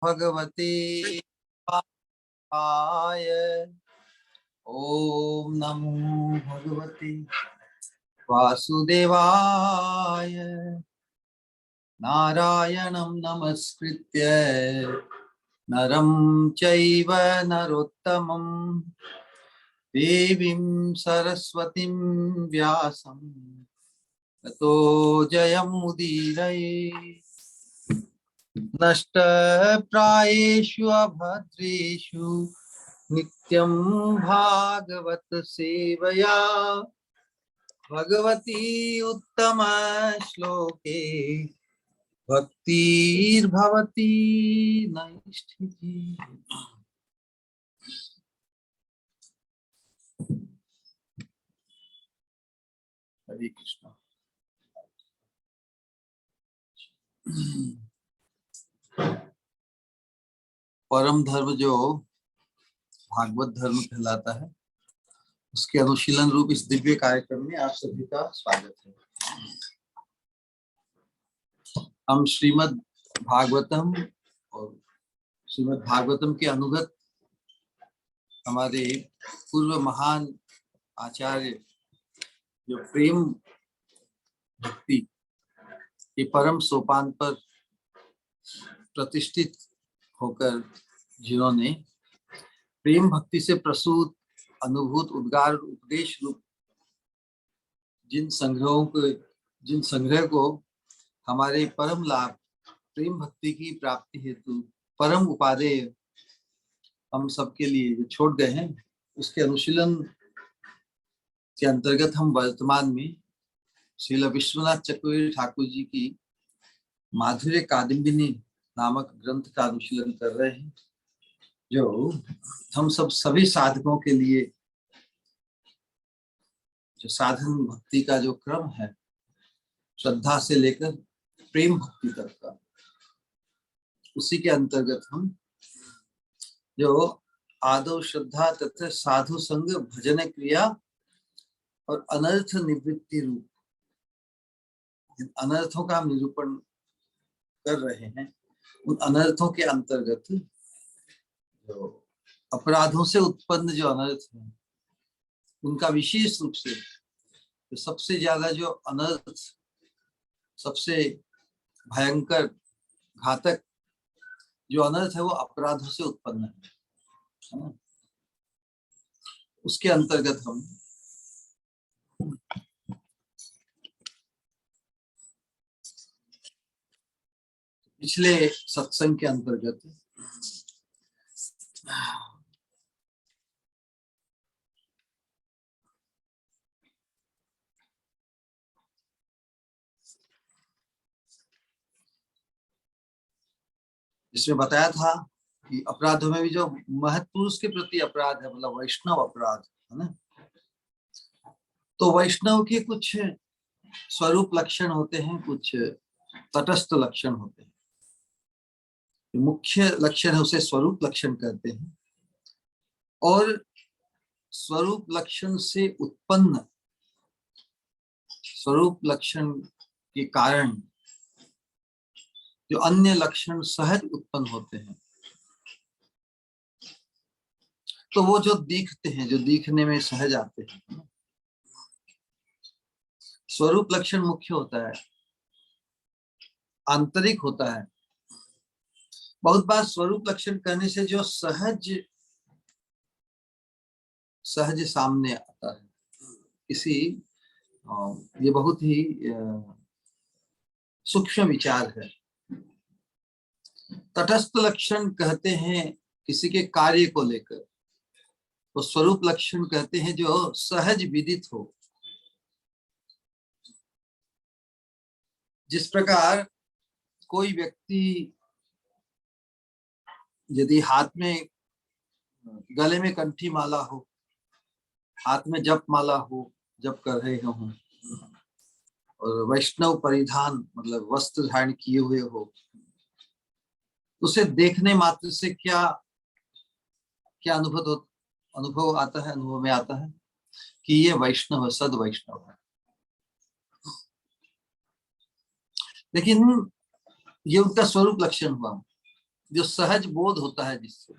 भगवते वासुदेवाय। ओम नमो भगवते वासुदेवाय। नारायणं नमस्कृत्य नरं चैव नरोत्तमं देवीं सरस्वतीं व्यासं ततो जयमुदीरये। नष्टप्रायेषु अभद्रेषु नित्यं भागवत सेवया भगवती उत्तम श्लोके भक्तिर्भवती नैष्ठिकी। हरे कृष्ण। परम धर्म जो भागवत धर्म कहलाता है, उसके अनुशीलन रूप इस दिव्य कार्यक्रम में आप सभी का स्वागत है। हम श्रीमद् भागवतम और श्रीमद् भागवतम के अनुगत हमारे पूर्व महान आचार्य जो प्रेम भक्ति के परम सोपान पर प्रतिष्ठित होकर जिन्होंने प्रेम भक्ति से प्रसूत अनुभूत उद्गार उपदेश रूप जिन संग्रह को हमारे परम लाभ प्रेम भक्ति की प्राप्ति हेतु परम उपादेय हम सबके लिए जो छोड़ गए हैं, उसके अनुशीलन के अंतर्गत हम वर्तमान में श्रील विश्वनाथ चक्रवर्ती ठाकुर जी की माधुर्य कादम्बिनी नामक ग्रंथ का अनुशीलन कर रहे हैं, जो हम सभी साधकों के लिए जो साधन भक्ति का जो क्रम है, श्रद्धा से लेकर प्रेम भक्ति तक का, उसी के अंतर्गत हम जो आदौ श्रद्धा तथा साधु संग भजन क्रिया और अनर्थ निवृत्ति रूप अनर्थों का हम निरूपण कर रहे हैं। उन अनर्थों के अंतर्गत जो अपराधों से उत्पन्न जो अनर्थ है, उनका विशेष रूप से तो सबसे ज्यादा जो अनर्थ, सबसे भयंकर घातक जो अनर्थ है, वो अपराधों से उत्पन्न है ना? उसके अंतर्गत हम पिछले सत्संग के अंतर्गत इसमें बताया था कि अपराधों में भी जो महत्पुरुष के प्रति अपराध है, मतलब वैष्णव अपराध है ना, तो वैष्णव के कुछ स्वरूप लक्षण होते हैं, कुछ तटस्थ लक्षण होते हैं। मुख्य लक्षण है उसे स्वरूप लक्षण कहते हैं, और स्वरूप लक्षण से उत्पन्न स्वरूप लक्षण के कारण जो अन्य लक्षण सहज उत्पन्न होते हैं, तो वो जो दिखते हैं, जो दिखने में सहज आते हैं, स्वरूप लक्षण मुख्य होता है, आंतरिक होता है। बहुत बार स्वरूप लक्षण करने से जो सहज सामने आता है किसी, ये बहुत ही सूक्ष्म विचार है। तटस्थ लक्षण कहते हैं किसी के कार्य को लेकर, तो स्वरूप लक्षण कहते हैं जो सहज विदित हो। जिस प्रकार कोई व्यक्ति यदि हाथ में, गले में कंठी माला हो, हाथ में जप माला हो, जप कर रहे हो, और वैष्णव परिधान मतलब वस्त्र धारण किए हुए हो, उसे देखने मात्र से क्या क्या अनुभव आता है, अनुभव में आता है कि ये वैष्णव है, सद वैष्णव है। लेकिन ये उनका स्वरूप लक्षण हुआ। जो सहज बोध होता है जिससे,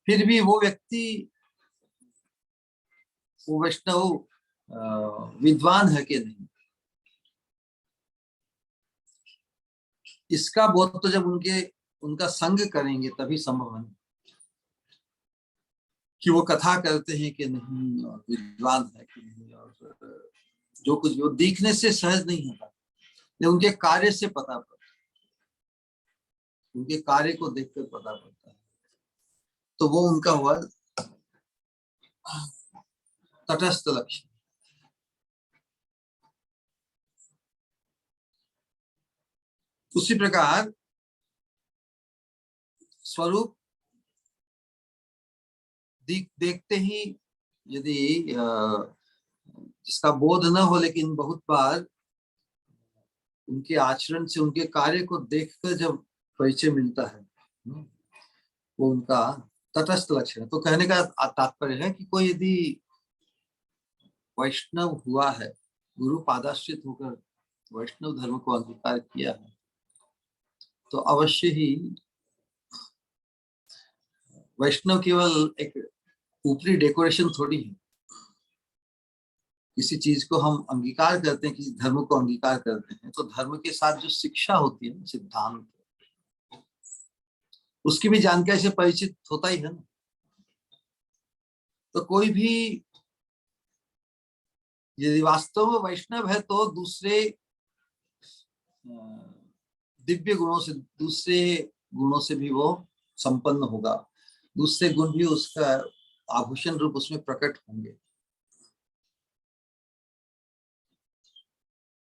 फिर भी वो व्यक्ति, वो वैष्णव विद्वान है कि नहीं, इसका बोध तो जब उनका संग करेंगे तभी संभव है कि वो कथा करते हैं कि नहीं और विद्वान है कि नहीं, और जो कुछ भी वो दिखने से सहज नहीं होता, लेकिन उनके कार्य से पता पड़ता है, उनके कार्य को देखकर पता पड़ता है। तो वो उनका हुआ तटस्थ लक्षण। उसी प्रकार स्वरूप देखते ही यदि जिसका बोध न हो, लेकिन बहुत बार उनके आचरण से, उनके कार्य को देखकर जब परिचय मिलता है, वो उनका तटस्थ लक्षण है। तो कहने का तात्पर्य है कि कोई यदि वैष्णव हुआ है, गुरु पादाश्रित होकर वैष्णव धर्म को अंगीकार किया है, तो अवश्य ही वैष्णव केवल एक ऊपरी डेकोरेशन थोड़ी है। किसी चीज को हम अंगीकार करते हैं, किसी धर्म को अंगीकार करते हैं, तो धर्म के साथ जो शिक्षा होती है, सिद्धांत, उसकी भी जानकारी से परिचित होता ही है ना। तो कोई भी यदि वास्तव में वैष्णव है तो दूसरे दिव्य गुणों से, दूसरे गुणों से भी वो संपन्न होगा, दूसरे गुण भी उसका आभूषण रूप उसमें प्रकट होंगे।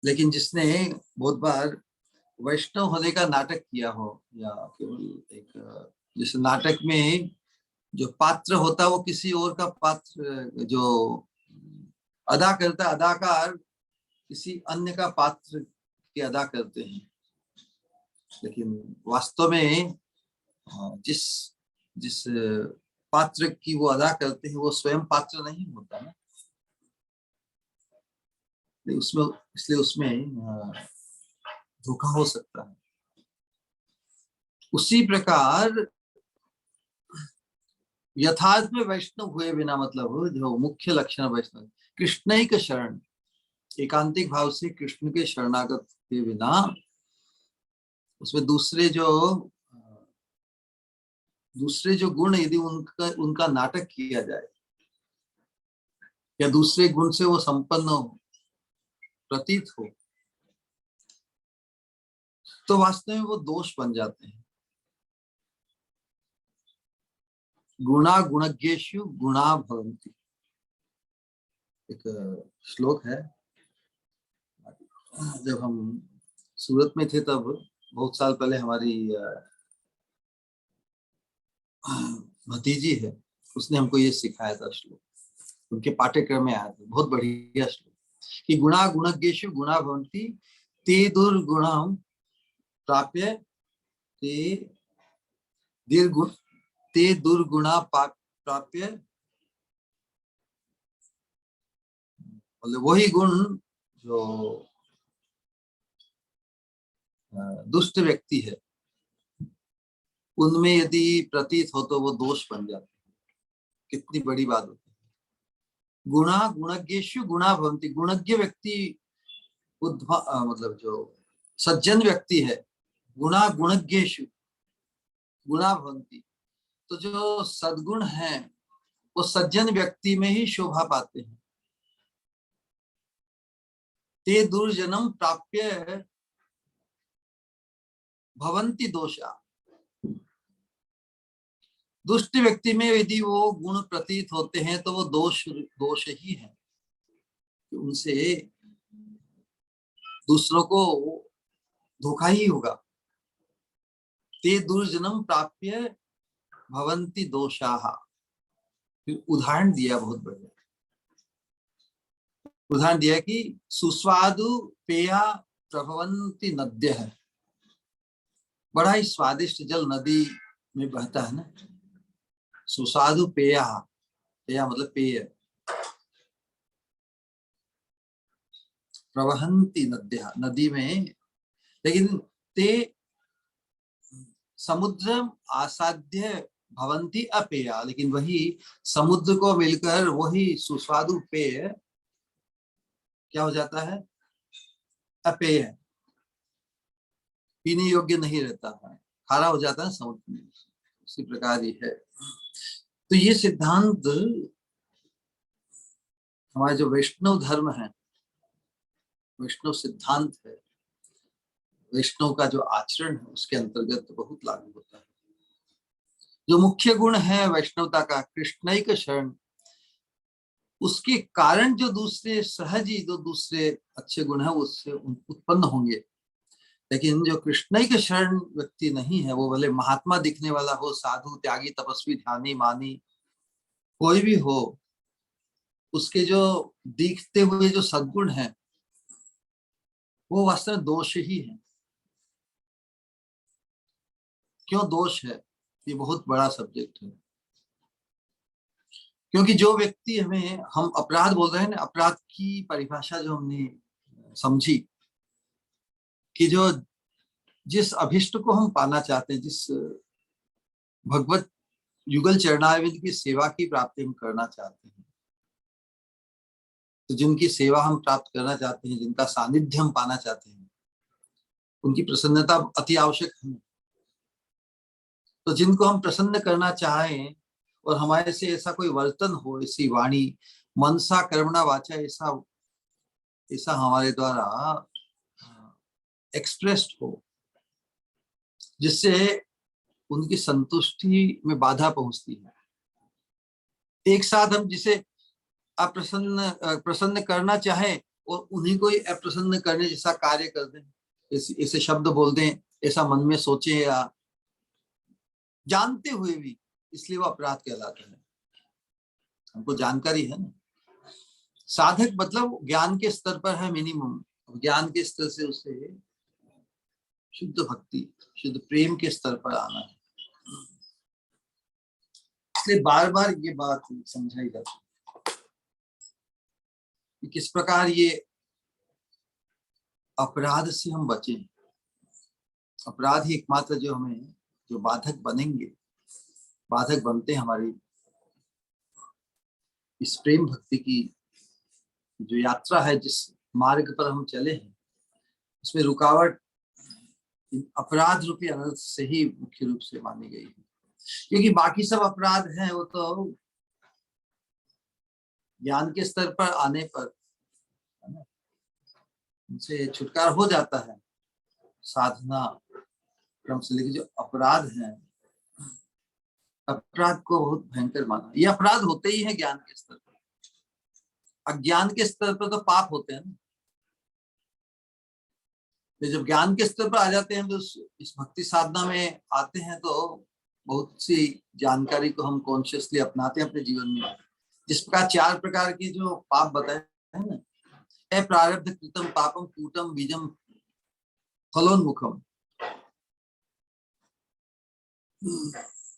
लेकिन जिसने बहुत बार वैष्णव होने का नाटक किया हो, या केवल एक, जैसे नाटक में जो पात्र होता है वो किसी और का पात्र, जो अदा करता है, अदाकार किसी अन्य का पात्र के अदा करते हैं, लेकिन वास्तव में जिस जिस पात्र की वो अदा करते हैं वो स्वयं पात्र नहीं होता ना, उसमें, इसलिए उसमें धोखा हो सकता है। उसी प्रकार यथार्थ में वैष्णव हुए बिना, मतलब जो मुख्य लक्षण वैष्णव, कृष्ण ही का शरण, एकांतिक भाव से कृष्ण के शरणागत के बिना, उसमें दूसरे जो गुण यदि उनका नाटक किया जाए, या दूसरे गुण से वो संपन्न हो, प्रतीत हो, तो वास्तव में वो दोष बन जाते हैं। गुणा गुणज्ञेषु गुणा भवन्ति, एक श्लोक है। जब हम सूरत में थे तब बहुत साल पहले हमारी भतीजी है, उसने हमको ये सिखाया था श्लोक, उनके पाठ्यक्रम में आया था, बहुत बढ़िया श्लोक, कि गुणा गुणज्ञेषु गुणा भवन्ति ते दुर्गुणं प्राप्य ते दुर्गुण ते दुर्गुणा प्राप्य, मतलब वही गुण जो दुष्ट व्यक्ति है उनमें यदि प्रतीत हो तो वो दोष बन जाते हैं। कितनी बड़ी बात होती है। गुणा गुणज्ञेषु गुणा भवन्ति, गुणज्ञ व्यक्ति मतलब जो सज्जन व्यक्ति है, गुणा गुणज्ञेषु गुणा भवन्ति, तो जो सद्गुण है वो सज्जन व्यक्ति में ही शोभा पाते हैं। ते दुर्जनम प्राप्य भवन्ति दोषा, दुष्ट व्यक्ति में यदि वो गुण प्रतीत होते हैं तो वो दोष ही है, उनसे दूसरों को धोखा ही होगा। ते दुर्जनम प्राप्य भवन्ति दोषाः, फिर उदाहरण दिया, बहुत बढ़िया उदाहरण दिया कि सुस्वादु पेया प्रभवन्ति नद्यः, बड़ा ही स्वादिष्ट जल नदी में बहता है ना। सुस्वादु पेया, पेया मतलब पेय, प्रवहन्ति नद्यः, नदी में, लेकिन ते समुद्रम आसाध्य भवंती अपेया, लेकिन वही समुद्र को मिलकर वही सुस्वादु पेय क्या हो जाता है? अपेय, पीने योग्य नहीं रहता है, खारा हो जाता है समुद्र में। उसी प्रकार ही है। तो ये सिद्धांत हमारे जो वैष्णव धर्म है, वैष्णव सिद्धांत है, वैष्णव का जो आचरण है, उसके अंतर्गत बहुत लागू होता है। जो मुख्य गुण है वैष्णवता का, कृष्णैक शरण, उसके कारण जो दूसरे सहज ही जो दूसरे अच्छे गुण है उससे उत्पन्न होंगे। लेकिन जो कृष्णैक शरण व्यक्ति नहीं है, वो भले महात्मा दिखने वाला हो, साधु, त्यागी, तपस्वी, ध्यानी, मानी, कोई भी हो, उसके जो दिखते हुए जो सद्गुण है वो वास्तव में दोष ही है। क्यों दोष है? ये बहुत बड़ा सब्जेक्ट है। क्योंकि जो व्यक्ति हमें, हम अपराध बोल रहे हैं ना, अपराध की परिभाषा जो हमने समझी कि जो जिस अभिष्ट को हम पाना चाहते हैं, जिस भगवत युगल चरणारविंद की सेवा की प्राप्ति हम करना चाहते हैं, तो जिनकी सेवा हम प्राप्त करना चाहते हैं, जिनका सानिध्य हम पाना चाहते हैं, उनकी प्रसन्नता अति आवश्यक है। तो जिनको हम प्रसन्न करना चाहें और हमारे से ऐसा कोई वर्तन हो, ऐसी वाणी, मनसा कर्मणा वाचा, ऐसा ऐसा हमारे द्वारा एक्सप्रेस्ड हो जिससे उनकी संतुष्टि में बाधा पहुंचती है। एक साथ हम जिसे प्रसन्न करना चाहें और उन्हीं को ही अप्रसन्न करने जैसा कार्य कर दें, ऐसे शब्द बोल दें, ऐसा मन में सोचे, या जानते हुए भी, इसलिए वो अपराध कहलाता है। हमको जानकारी है ना। साधक मतलब ज्ञान के स्तर पर है मिनिमम, ज्ञान के स्तर से उसे शुद्ध भक्ति, शुद्ध प्रेम के स्तर पर आना है। इसलिए बार बार ये बात समझाई जाती है कि किस प्रकार ये अपराध से हम बचें। अपराध ही एकमात्र जो हमें जो बाधक बनेंगे, बाधक बनते हैं हमारी इस प्रेम भक्ति की जो यात्रा है, जिस मार्ग पर हम चले हैं, उसमें रुकावट अपराध रूपी अनर्थ से ही मुख्य रूप से मानी गई है। क्योंकि बाकी सब अपराध हैं वो तो ज्ञान के स्तर पर आने पर उनसे छुटकारा हो जाता है साधना क्रम से। लेकिन जो अपराध हैं, अपराध को बहुत भयंकर माना। ये अपराध होते ही है ज्ञान के स्तर पर, अज्ञान के स्तर पर तो पाप होते हैं ना। तो जब ज्ञान के स्तर पर आ जाते हैं, तो इस भक्ति साधना में आते हैं, तो बहुत सी जानकारी को हम कॉन्शियसली अपनाते हैं अपने जीवन में। जिस प्रकार 4 प्रकार के जो पाप बताए हैं ना, प्रारब्ध कृतम पापम कूटम बीजम फलोन्मुखम,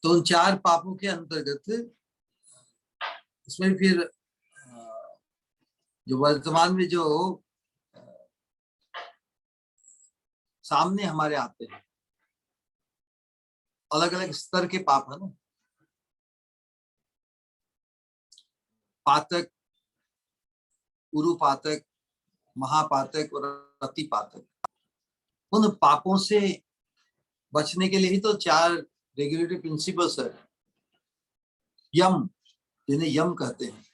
तो उन 4 पापों के अंतर्गत इसमें फिर जो वर्तमान में जो सामने हमारे आते हैं, अलग अलग स्तर के पाप है ना, पातक, उरुपातक, महापातक और अतिपातक। उन पापों से बचने के लिए ही तो 4 रेगुलेटरी प्रिंसिपल्स है। यम, जिन्हें यम कहते हैं,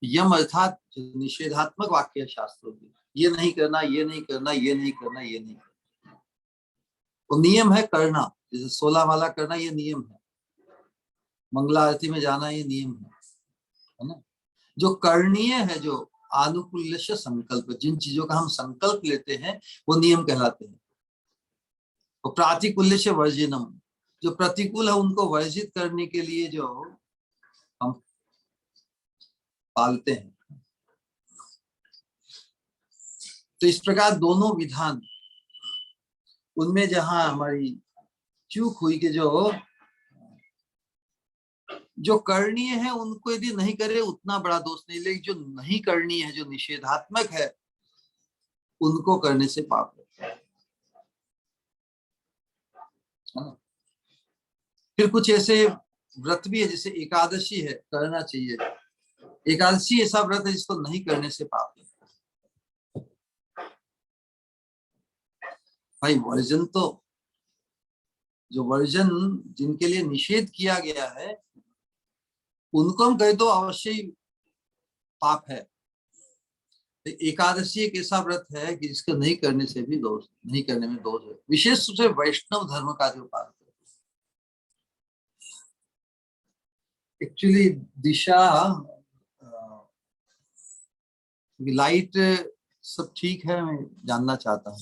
यम अर्थात निषेधात्मक वाक्य शास्त्रों की, ये नहीं करना, ये नहीं करना, ये नहीं करना, ये नहीं करना। वो नियम है करना, जैसे 16 माला करना, ये नियम है। मंगला आरती में जाना, ये नियम है ना। जो करणीय है, जो आनुकूल्य संकल्प, जिन चीजों का हम संकल्प लेते हैं, वो नियम कहलाते हैं। और प्रातिकूल्य वर्जिनम, जो प्रतिकूल है उनको वर्जित करने के लिए जो हम पालते हैं। तो इस प्रकार दोनों विधान, उनमें जहां हमारी चूक हुई कि जो करणीय है उनको यदि नहीं करे उतना बड़ा दोष नहीं, लेकिन जो नहीं करणीय है, जो निषेधात्मक है, उनको करने से पाप है ना। फिर कुछ ऐसे व्रत भी है, जैसे एकादशी है, करना चाहिए। एकादशी ऐसा व्रत है जिसको नहीं करने से पाप है। भाई वर्जन तो, जो वर्जन जिनके लिए निषेध किया गया है उनको हम कहे तो अवश्य ही पाप है। एकादशी एक ऐसा व्रत है कि जिसको नहीं करने से भी दोष, नहीं करने में दोष है, विशेष रूप से वैष्णव धर्म का जो पालन है। एक्चुअली दिशा, लाइट सब ठीक है, मैं जानना चाहता हूँ,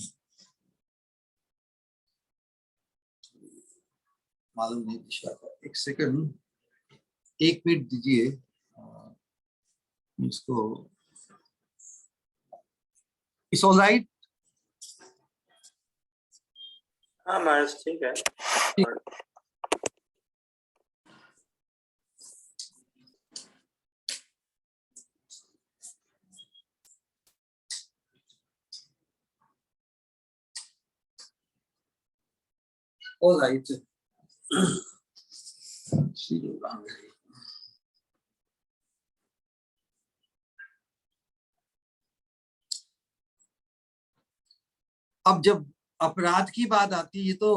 मालूम नहीं दिशा का। एक सेकंड, एक मिनट दीजिए इसको। It's all right. हाँ महाराज ठीक है। All right. अब जब अपराध की बात आती है तो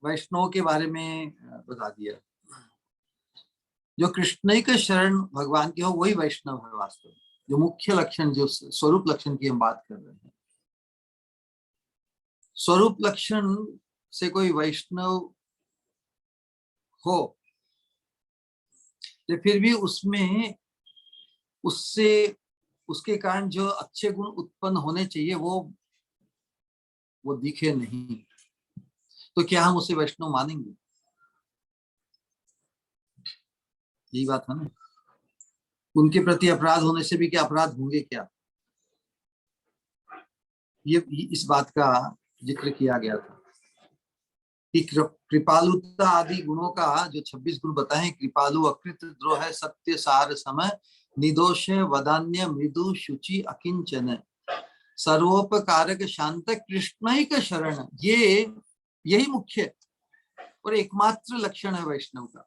वैष्णव के बारे में बता दिया। जो कृष्ण ही का शरण भगवान की हो वही वैष्णव है वास्तव में। जो मुख्य लक्षण, जो स्वरूप लक्षण की हम बात कर रहे हैं, स्वरूप लक्षण से कोई वैष्णव हो तो फिर भी उसमें, उससे, उसके कारण जो अच्छे गुण उत्पन्न होने चाहिए वो दिखे नहीं, तो क्या हम उसे वैष्णव मानेंगे? यही बात है ना। उनके प्रति अपराध होने से भी क्या अपराध होंगे क्या? ये इस बात का जिक्र किया गया था कि कृपालुता आदि गुणों का जो 26 गुण बताए, कृपालु, अकृत, द्रोह, सत्य, सार, समय, निर्दोष, वदान्य, मृदु, शुचि, अकिंचन, सर्वोपकारक, शांत, कृष्ण ही का शरण, ये यही मुख्य और एकमात्र लक्षण है वैष्णव का।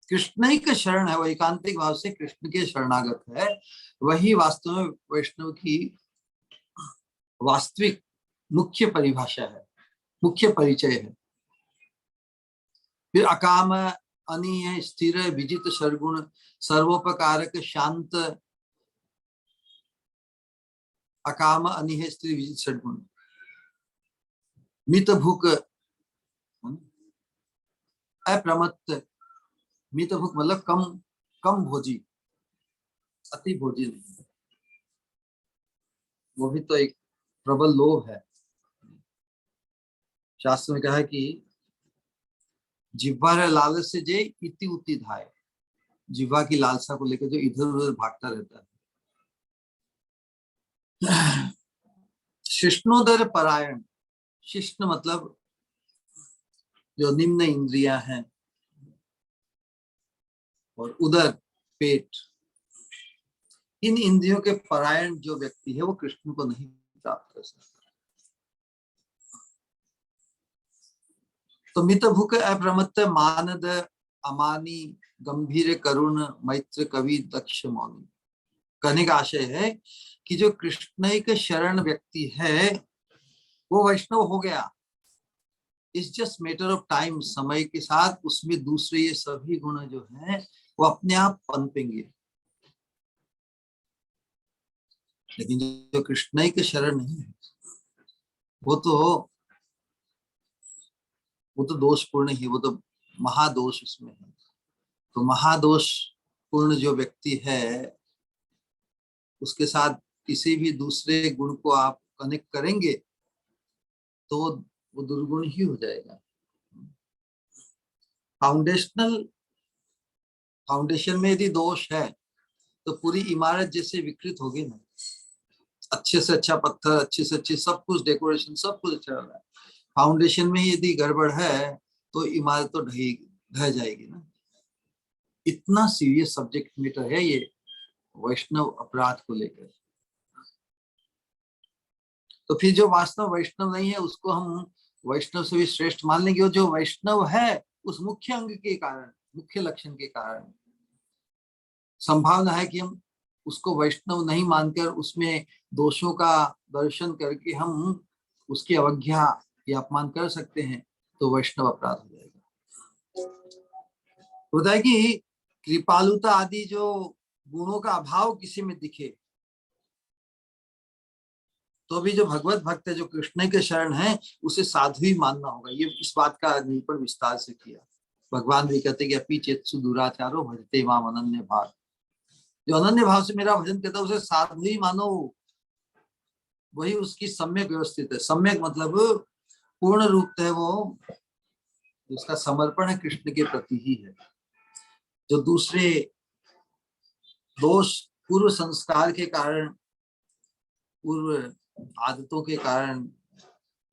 कृष्ण ही का शरण है, वो एकांतिक भाव से कृष्ण के शरणागत है, वही वास्तव में वैष्णव की वास्तविक मुख्य परिभाषा है, मुख्य परिचय है। फिर अकाम, अनीय, स्थिर, विजित, सर्गुण, सर्वोपकारक, शांत, अकाम, अनीय, स्थिर, विजित, सर्गुण, मित भूक, अप्रमत्त। मित भूक मतलब कम कम भोजी, अति भोजी नहीं, वो भी तो एक प्रबल लोभ है। शास्त्र में कहा है कि जिह्वा लालच से जे इति उति धाय, जिह्वा की लालसा को लेकर जो इधर उधर भागता रहता है। शिष्णोदर परायण, शिष्ण मतलब जो निम्न इंद्रियां हैं, और उदर पेट, इन इंद्रियों के परायण जो व्यक्ति है वो कृष्ण को नहीं प्राप्त कर सकता। तो मित भूख, अप्रमत्त, मानद, अमानी, गंभीर, करुण, मैत्र, कवि, दक्ष, मौनी। कहने का आशय है कि जो कृष्ण के शरण व्यक्ति है वो वैष्णव हो गया। It's just matter of time, समय के साथ उसमें दूसरे ये सभी गुण जो हैं वो अपने आप पनपेंगे। लेकिन जो कृष्ण के शरण नहीं है वो तो दोषपूर्ण ही, वो तो महादोष उसमें है। तो महादोष पूर्ण जो व्यक्ति है उसके साथ किसी भी दूसरे गुण को आप कनेक्ट करेंगे तो वो दुर्गुण ही हो जाएगा। फाउंडेशन में यदि दोष है तो पूरी इमारत जैसे विकृत होगी ना। अच्छे से अच्छा पत्थर, अच्छे से अच्छी सब कुछ, डेकोरेशन सब कुछ अच्छा रहा है, फाउंडेशन में यदि गड़बड़ है तो इमारत तो ढह जाएगी ना। इतना सीरियस सब्जेक्ट मैटर है ये वैष्णव अपराध को लेकर। तो फिर जो वास्तव वैष्णव नहीं है उसको हम वैष्णव से भी श्रेष्ठ मान लेंगे, और जो वैष्णव है उस मुख्य अंग के कारण, मुख्य लक्षण के कारण संभावना है कि हम उसको वैष्णव नहीं मानकर उसमें दोषों का दर्शन करके हम उसकी अवज्ञा या अपमान कर सकते हैं, तो वैष्णव अपराध हो जाएगा। होता है कि कृपालुता आदि जो गुणों का अभाव किसी में दिखे तो भी जो भगवत भक्त है, जो कृष्ण के शरण है, उसे साधु ही मानना होगा। ये इस बात का निरूपण विस्तार से किया। भगवान भी कहते कि अपी चेत्सु दुराचारो भजते माम अनन्य भाव, जो अनन्य भाव से मेरा भजन करता है उसे साधु ही मानो, वही उसकी सम्यक व्यवस्थित है। सम्यक मतलब पूर्ण रूप है, वो उसका समर्पण है कृष्ण के प्रति ही है। जो दूसरे दोष पूर्व संस्कार के कारण, पूर्व आदतों के कारण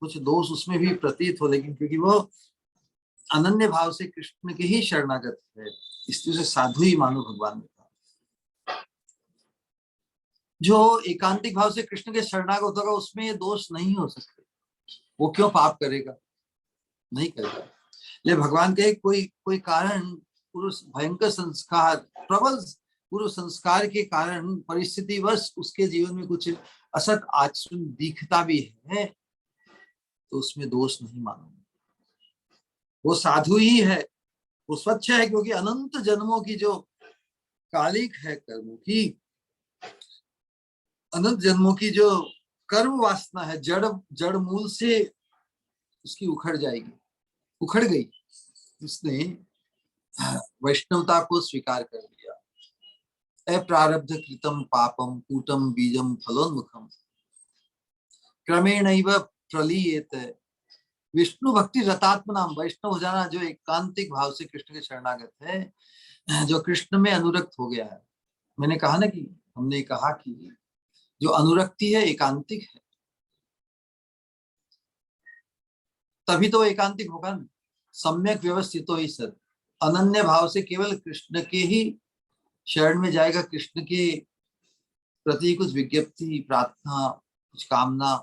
कुछ दोष उसमें भी प्रतीत हो, लेकिन क्योंकि वो अनन्य भाव से कृष्ण के ही शरणागत है, इसलिए उसे साधु ही मानो भगवान ने कहा। जो एकांतिक भाव से कृष्ण के शरणागत होगा उसमें ये दोष नहीं हो सकते, वो क्यों पाप करेगा, नहीं करेगा। ले भगवान के कोई कारण, पूर्व भयंकर संस्कार, प्रबल पूर्व संस्कार के कारण परिस्थितिवश उसके जीवन में कुछ असत आचरण दिखता भी है, तो उसमें दोष नहीं मानूंगा, वो साधु ही है, वो स्वच्छ है, क्योंकि अनंत जन्मों की जो कालिक है कर्मों की, अनंत जन्मों की जो कर्म वासना है, जड़ मूल से उसकी उखड़ जाएगी, उखड़ गई। उसने वैष्णवता को स्वीकार कर लिया। अप्रारब्ध कृतम पापम कूटम बीजम फलोन्मुखम क्रमेणैव प्रलीयेत। विष्णु भक्ति रतात्म नाम, वैष्णव हो जाना जो एकांतिक भाव से कृष्ण के शरणागत है, जो कृष्ण में अनुरक्त हो गया है। मैंने कहा ना कि हमने कहा कि जो अनुरक्ति है एकांतिक है, तभी तो एकांतिक होगा ना। सम्यक व्यवस्थित हो ही सर, अनन्य भाव से केवल कृष्ण के ही शरण में जाएगा, कृष्ण के प्रति कुछ विज्ञप्ति, प्रार्थना, कुछ कामना,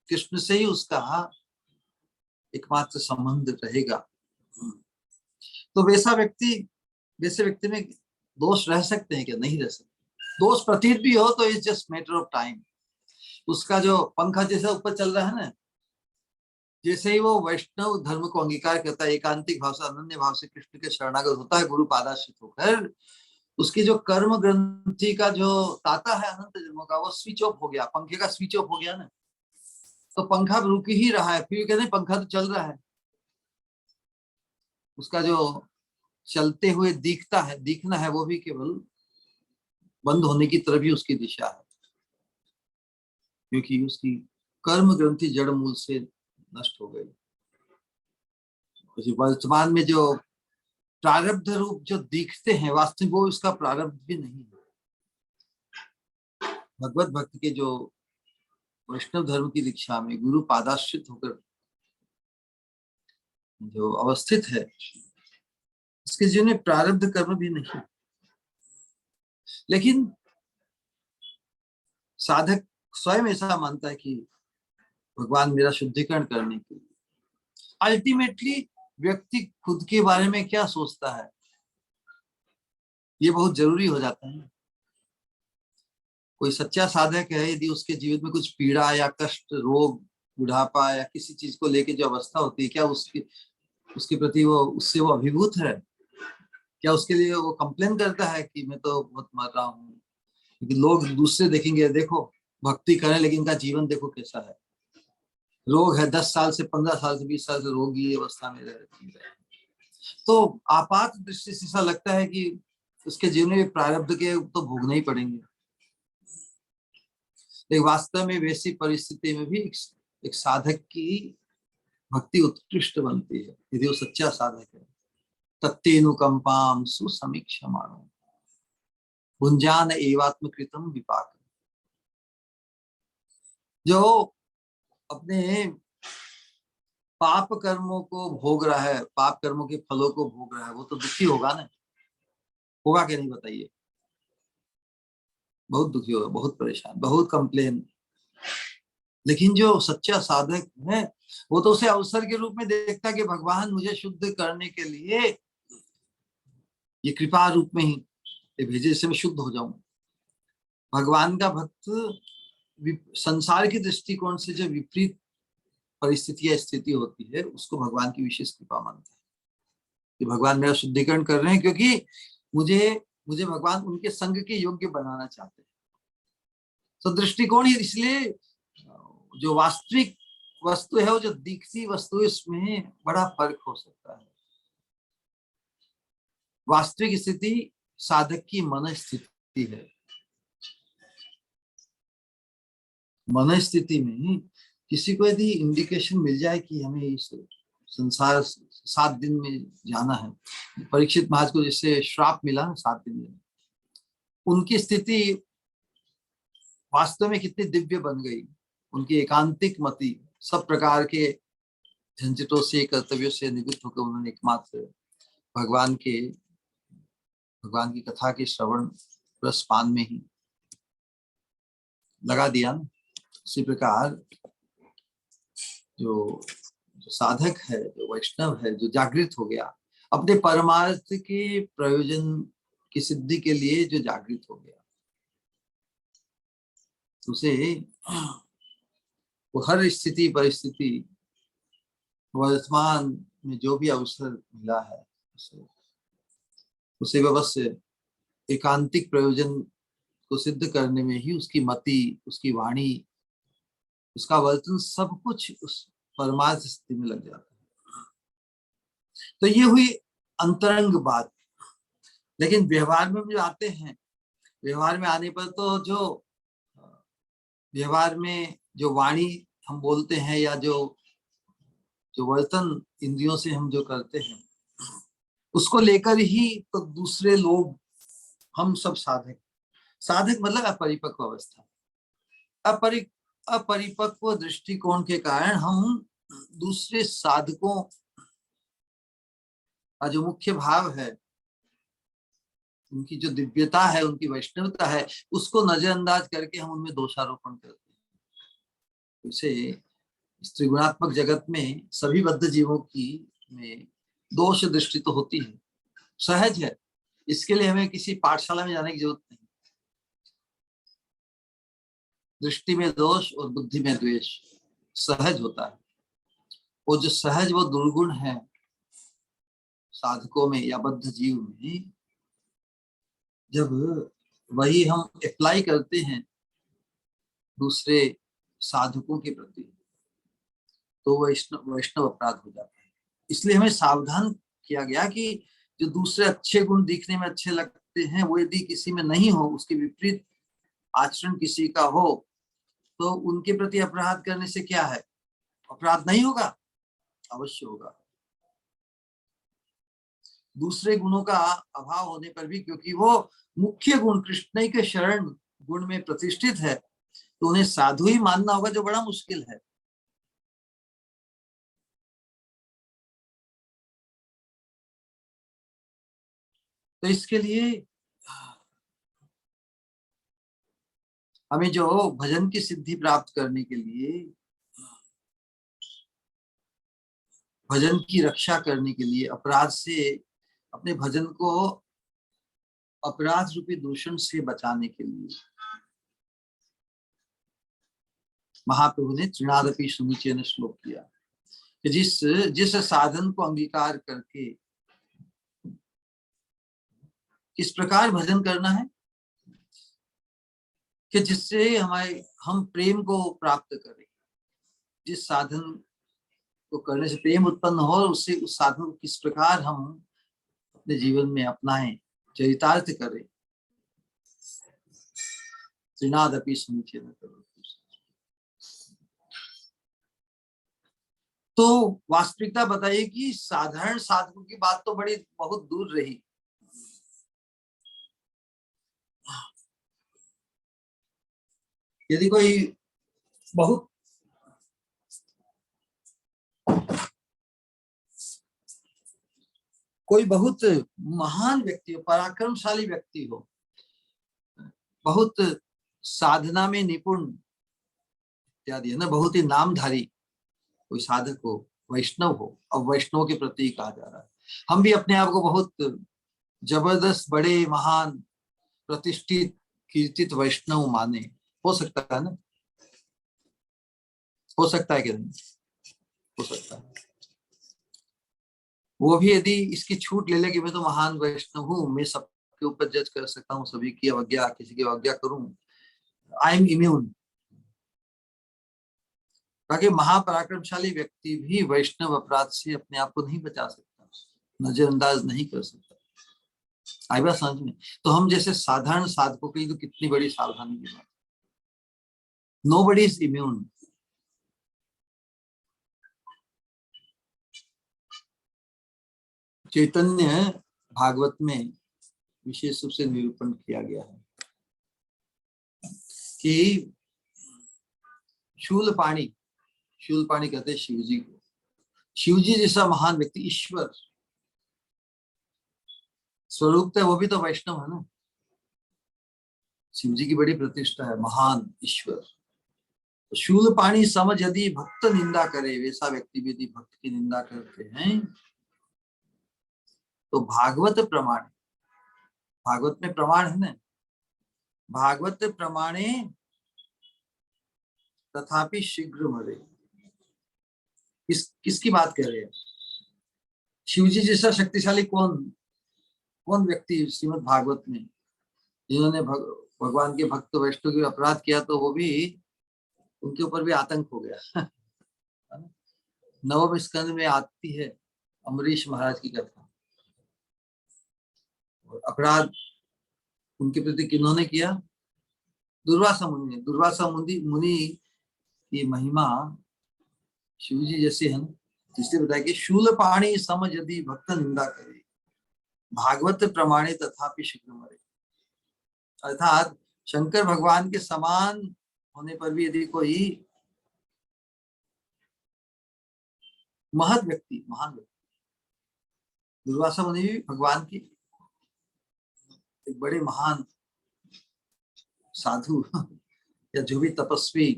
कृष्ण से ही उसका एकमात्र संबंध रहेगा। तो वैसे व्यक्ति में दोष रह सकते हैं क्या? नहीं रह सकते। दोष प्रतीत भी हो तो it's just matter of time. उसका जो पंखा जैसा ऊपर चल रहा है ना, जैसे ही वो वैष्णव धर्म को अंगीकार करता है, एकांतिक भाव से अनन्य भाव से कृष्ण के शरणागत होता है, गुरु पादाश्रित होकर, उसकी जो कर्म ग्रंथि का जो ताता है अनंत जन्मों का, वो स्विच ऑफ हो गया, पंखे का स्विच ऑफ हो गया ना, तो पंखा रुक ही रहा है, फिर कहते हैं पंखा तो चल रहा है। उसका जो चलते हुए दिखना है, वो भी केवल बंद होने की तरफ ही उसकी दिशा है, क्योंकि उसकी कर्म ग्रंथि जड़ मूल से नष्ट हो गई। वर्तमान में जो प्रारब्ध रूप जो दिखते हैं, वास्तविक वो उसका प्रारब्ध भी नहीं है। भगवत भक्त के जो वैष्णव धर्म की दीक्षा में गुरु पादाश्रित होकर जो अवस्थित है, इसके जीवन में प्रारब्ध कर्म भी नहीं। लेकिन साधक स्वयं ऐसा मानता है कि भगवान मेरा शुद्धिकरण करने के लिए। अल्टीमेटली व्यक्ति खुद के बारे में क्या सोचता है, ये बहुत जरूरी हो जाता है। कोई सच्चा साधक है, यदि उसके जीवन में कुछ पीड़ा या कष्ट, रोग, बुढ़ापा या किसी चीज को लेके जो अवस्था होती है, क्या उसके प्रति वो उससे वो अभिभूत है? क्या उसके लिए वो कंप्लेन करता है कि मैं तो बहुत मर रहा हूँ? क्योंकि लोग दूसरे देखेंगे, देखो भक्ति करें लेकिन इनका जीवन देखो कैसा है, रोग है, 10 साल से 15 साल से 20 साल से रोगी अवस्था में रहती है। तो आपात दृष्टि से ऐसा लगता है कि उसके जीवन में प्रारब्ध के तो भोगने ही पड़ेंगे। लेकिन वास्तव में वैसी परिस्थिति में भी एक साधक की भक्ति उत्कृष्ट बनती है, यदि वो सच्चा साधक है। तत्तेनुकंपाम सुसमीक्षमाणो भुंजान एवात्म कृतम विपाक। जो अपने पाप कर्मों को भोग रहा है, पाप कर्मों के फलों को भोग रहा है, वो तो दुखी होगा ना, होगा कि नहीं बताइए? बहुत दुखी होगा, बहुत परेशान, बहुत कंप्लेन, लेकिन जो सच्चा साधक है वो तो उसे अवसर के रूप में देखता कि भगवान मुझे शुद्ध करने के लिए ये कृपा रूप में ही भेजे, इससे मैं शुद्ध हो जाऊं। भगवान का भक्त संसार की दृष्टिकोण से जो विपरीत परिस्थिति या स्थिति होती है उसको भगवान की विशेष कृपा मानता है कि भगवान मेरा शुद्धिकरण कर रहे हैं, क्योंकि मुझे मुझे भगवान उनके संग के योग्य बनाना चाहते हैं। तो दृष्टिकोण ही, इसलिए जो वास्तविक वस्तु है वो जो दिखती वस्तु है इसमें बड़ा फर्क हो सकता है। वास्तविक स्थिति साधक की मन स्थिति है। मन स्थिति में किसी को यदि इंडिकेशन मिल जाए कि हमें इस संसार 7 दिन में जाना है, परीक्षित महाराज को जिससे श्राप मिला 7 दिन में, उनकी स्थिति वास्तव में कितनी दिव्य बन गई। उनकी एकांतिक मति सब प्रकार के झंझटों से, कर्तव्यों से निवृत्त होकर उन्होंने एकमात्र भगवान की कथा के श्रवण रस पान में ही लगा दिया। उसी प्रकार जो साधक है, जो वैष्णव है, जो जागृत हो गया, अपने परमार्थ के प्रयोजन की सिद्धि के लिए जो जागृत हो गया, उसे वो हर स्थिति परिस्थिति वर्तमान में जो भी अवसर मिला है उसे बस एकांतिक प्रयोजन को सिद्ध करने में ही उसकी मति, उसकी वाणी, उसका वर्तन सब कुछ उस परमार्थ स्थिति में लग जाता है। तो ये हुई अंतरंग बात। लेकिन व्यवहार में जो आते हैं, व्यवहार में आने पर तो जो व्यवहार में जो वाणी हम बोलते हैं या जो वर्तन इंद्रियों से हम जो करते हैं उसको लेकर ही तो दूसरे लोग, हम सब साधक मतलब अपरिपक्व अवस्था, अपरिपक्व दृष्टिकोण के कारण हम दूसरे साधकों का जो मुख्य भाव है, उनकी जो दिव्यता है, उनकी वैष्णवता है, उसको नजरअंदाज करके हम उनमें दोषारोपण करते हैं। इसे त्रिगुणात्मक जगत में सभी बद्ध जीवों की में दोष दृष्टि तो होती है, सहज है। इसके लिए हमें किसी पाठशाला में जाने की जरूरत नहीं। दृष्टि में दोष और बुद्धि में द्वेष सहज होता है। वो जो सहज वो दुर्गुण है साधकों में या बद्ध जीव में, जब वही हम अप्लाई करते हैं दूसरे साधकों के प्रति तो वैष्णव अपराध हो जाता है। इसलिए हमें सावधान किया गया कि जो दूसरे अच्छे गुण दिखने में अच्छे लगते हैं वो यदि किसी में नहीं हो, उसके विपरीत आचरण किसी का हो, तो उनके प्रति अपराध करने से क्या है? अपराध नहीं होगा? अवश्य होगा। दूसरे गुणों का अभाव होने पर भी, क्योंकि वो मुख्य गुण कृष्ण के शरण गुण में प्रतिष्ठित है, तो उन्हें साधु ही मानना होगा, जो बड़ा मुश्किल है। तो इसके लिए हमें जो भजन की सिद्धि प्राप्त करने के लिए, भजन की रक्षा करने के लिए, अपराध से अपने भजन को अपराध रूपी दूषण से बचाने के लिए महाप्रभु ने त्रिनादपि सुनिचेन श्लोक किया कि जिस साधन को अंगीकार करके किस प्रकार भजन करना है कि जिससे हम प्रेम को प्राप्त करें। जिस साधन को करने से प्रेम उत्पन्न हो, उससे उस साधन को किस प्रकार हम अपने जीवन में अपनाएं, चरितार्थ करें। त्रिनादपि सुनिचेन करो। तो वास्तविकता बताइए कि साधारण साधकों की बात तो बहुत दूर रही। यदि कोई बहुत महान व्यक्ति हो, पराक्रमशाली व्यक्ति हो, बहुत साधना में निपुण, इत्यादि है ना, बहुत ही नामधारी कोई साधक हो, वैष्णव हो, अब वैष्णव के प्रति कहा जा रहा है। हम भी अपने आप को बहुत जबरदस्त, बड़े, महान, प्रतिष्ठित, कीर्तित वैष्णव माने, हो सकता है ना? हो सकता है कि नहीं? हो सकता है। वो भी यदि इसकी छूट ले ले कि मैं तो महान वैष्णव हूँ, मैं सबके ऊपर जज कर सकता हूँ, सभी की अवज्ञा, किसी की अवज्ञा करूं, आई एम इम्यून। ताकि महापराक्रमशाली व्यक्ति भी वैष्णव अपराध से अपने आप को नहीं बचा सकता, नजरअंदाज नहीं कर सकता। आई बात समझ में? तो हम जैसे साधारण साधकों के लिए तो कितनी बड़ी सावधानी की बात। Nobody is immune. Chaitanya Bhagavat में विशेष रूप से निरूपण किया गया है कि शूलपाणी, शूलपाणी कहते हैं शिव जी को। शिव जी जैसा महान व्यक्ति, ईश्वर स्वरूप है, वो भी तो वैष्णव है ना। शिव जी की बड़ी प्रतिष्ठा है, महान ईश्वर। तो शूलपाणी समझ यदि भक्त निंदा करे, वैसा व्यक्ति भी यदि भक्त की निंदा करते हैं तो भागवत प्रमाण, भागवत में प्रमाण है ना, भागवत प्रमाणे तथापि शीघ्र मरे। किसकी बात कर रहे हैं? शिव जी जैसा शक्तिशाली कौन कौन व्यक्ति श्रीमद् भागवत में, जिन्होंने भगवान के भक्त वैष्णव के अपराध किया, तो वो भी, उनके ऊपर भी आतंक हो गया। नवम स्कंद में आती है अम्बरीश महाराज की कथा। और अपराध उनके प्रति किन्होंने किया? दुर्वासा मुनि ने। दुर्वासा मुनि की महिमा शिव जी जैसे है ना, इसलिए बताया कि शूलपाणी समझ यदि भक्त निंदा करे, भागवत प्रमाणे तथापि शीघ्र मरे। अर्थात शंकर भगवान के समान होने पर भी यदि कोई महत व्यक्ति, महान व्यक्ति, दुर्वासा मुनि भी भगवान की एक बड़े महान साधु या जो भी तपस्वी,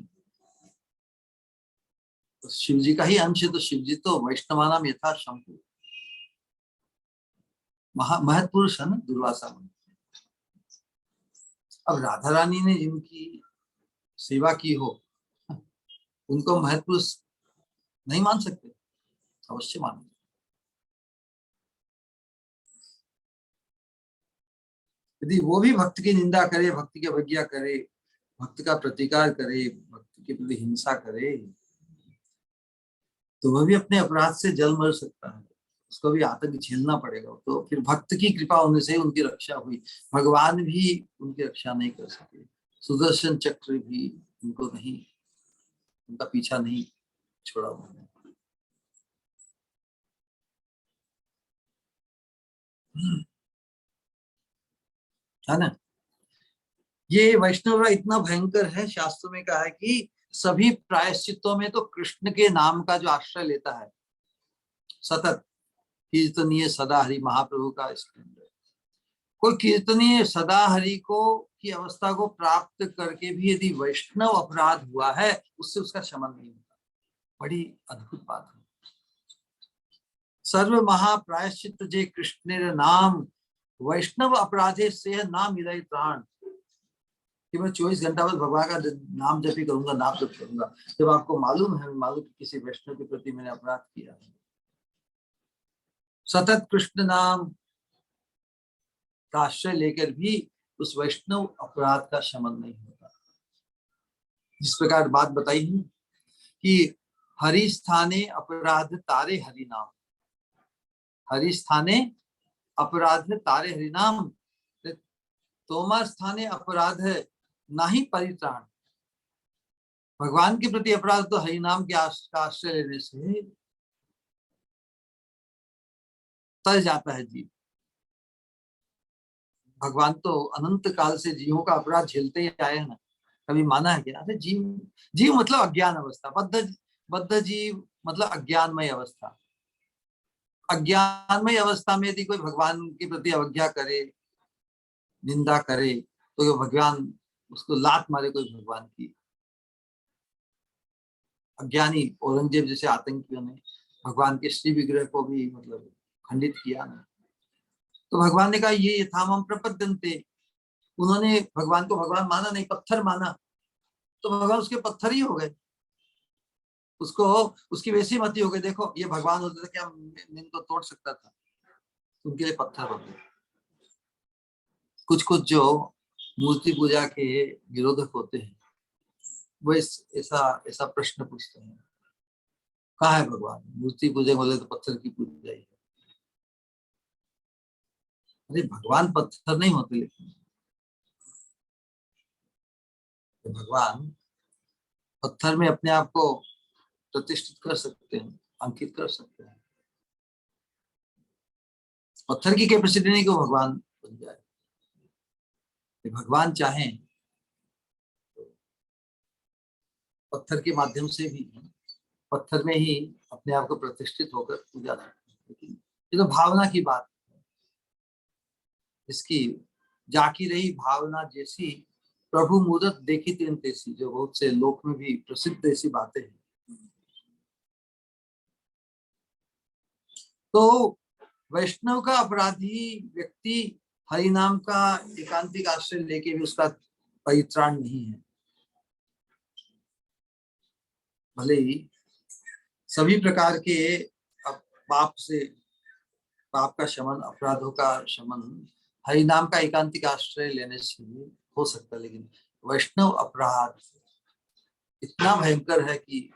तो शिव जी का ही अंश है। तो शिव जी तो वैष्णवानाम यथा शंभु, महत पुरुष है ना दुर्वासा मुनि। अब राधा रानी ने जिनकी सेवा की हो, उनको महत पुरुष नहीं मान सकते? अवश्य मान। यदि वो भी भक्त की निंदा करे, भक्ति की अवज्ञा करे, भक्त का प्रतिकार करे, भक्त के प्रति हिंसा करे, तो वह भी अपने अपराध से जल मर सकता है, उसको भी आतंक झेलना पड़ेगा। तो फिर भक्त की कृपा होने से उनकी रक्षा हुई, भगवान भी उनकी रक्षा नहीं कर सके, सुदर्शन चक्र भी उनको नहीं, उनका पीछा नहीं छोड़ा उन्होंने। है ना? ये वैष्णव इतना भयंकर है, शास्त्रों में कहा है कि सभी प्रायश्चितों में तो कृष्ण के नाम का जो आश्रय लेता है, सतत कीर्तनीय सदा हरि, महाप्रभु का स्कंद है। कोई कीर्तनीय सदा हरि को की अवस्था को प्राप्त करके भी यदि वैष्णव अपराध हुआ है, उससे उसका शमन नहीं होता। बड़ी अद्भुत बात है। सर्व महाप्रायश्चित जे कृष्णेर नाम, वैष्णव अपराधे से ना मिले प्राण। कि मैं 24 घंटा बस भगवान का नाम जप ही करूंगा, नाम जप करूंगा, जब आपको मालूम है, मालूम किसी वैष्णव के प्रति मैंने अपराध किया है, सतत कृष्ण नाम का आश्रय लेकर भी उस वैष्णव अपराध का शमन नहीं होता। जिस प्रकार बात बताई हूं कि हरि स्थाने अपराध तारे हरि नाम, हरि स्थाने अपराध तारे हरि नाम, तोमा स्थाने अपराध नाही परित्राण। भगवान के प्रति अपराध तो हरि नाम के आश्रय लेने से तर जाता है जीव। भगवान तो अनंत काल से जीवों का अपराध झेलते ही आए हैं ना, कभी माना है क्या? अरे जीव मतलब अज्ञान अवस्था, बद्ध जीव मतलब अज्ञानमय अवस्था। अज्ञानमय अवस्था में यदि कोई भगवान के प्रति अवज्ञा करे, निंदा करे, तो भगवान उसको लात मारे कोई भगवान की। अज्ञानी औरंगजेब जैसे आतंकियों ने भगवान के श्री विग्रह को भी मतलब खंडित किया ना, तो भगवान ने कहा ये यथामम प्रपद्यन्ते, उन्होंने भगवान को भगवान माना नहीं, पत्थर माना, तो भगवान उसके पत्थर ही हो गए, उसको उसकी वैसी मति हो गई, देखो ये भगवान होते थे क्या मैं इनको तोड़ सकता था, उनके लिए पत्थर बन गए। कुछ कुछ जो मूर्ति पूजा के विरोधक होते हैं वो ऐसा ऐसा प्रश्न पूछते हैं, कहाँ है भगवान, मूर्ति पूजा बोले तो पत्थर की पूजा ही है। अरे भगवान पत्थर नहीं होते, लेकिन भगवान पत्थर में अपने आप को प्रतिष्ठित कर सकते हैं, अंकित कर सकते हैं। पत्थर की कैपेसिटी नहीं कि वो भगवान बन जाए। भगवान चाहें तो पत्थर के माध्यम से भी पत्थर में ही अपने आप को प्रतिष्ठित होकर पूजा करते हैं, लेकिन ये तो भावना की बात है। इसकी जाकी रही भावना जैसी प्रभु मूरत देखी तेन तैसी, जो बहुत से लोक में भी प्रसिद्ध ऐसी बातें हैं। तो वैष्णव का अपराधी व्यक्ति हरि नाम का एकांतिक आश्रय लेके भी उसका परित्राण नहीं है। भले ही सभी प्रकार के पाप से, पाप का शमन, अपराधों का शमन हरि नाम का एकांतिक आश्रय लेने से हो सकता है, लेकिन वैष्णव अपराध इतना भयंकर है कि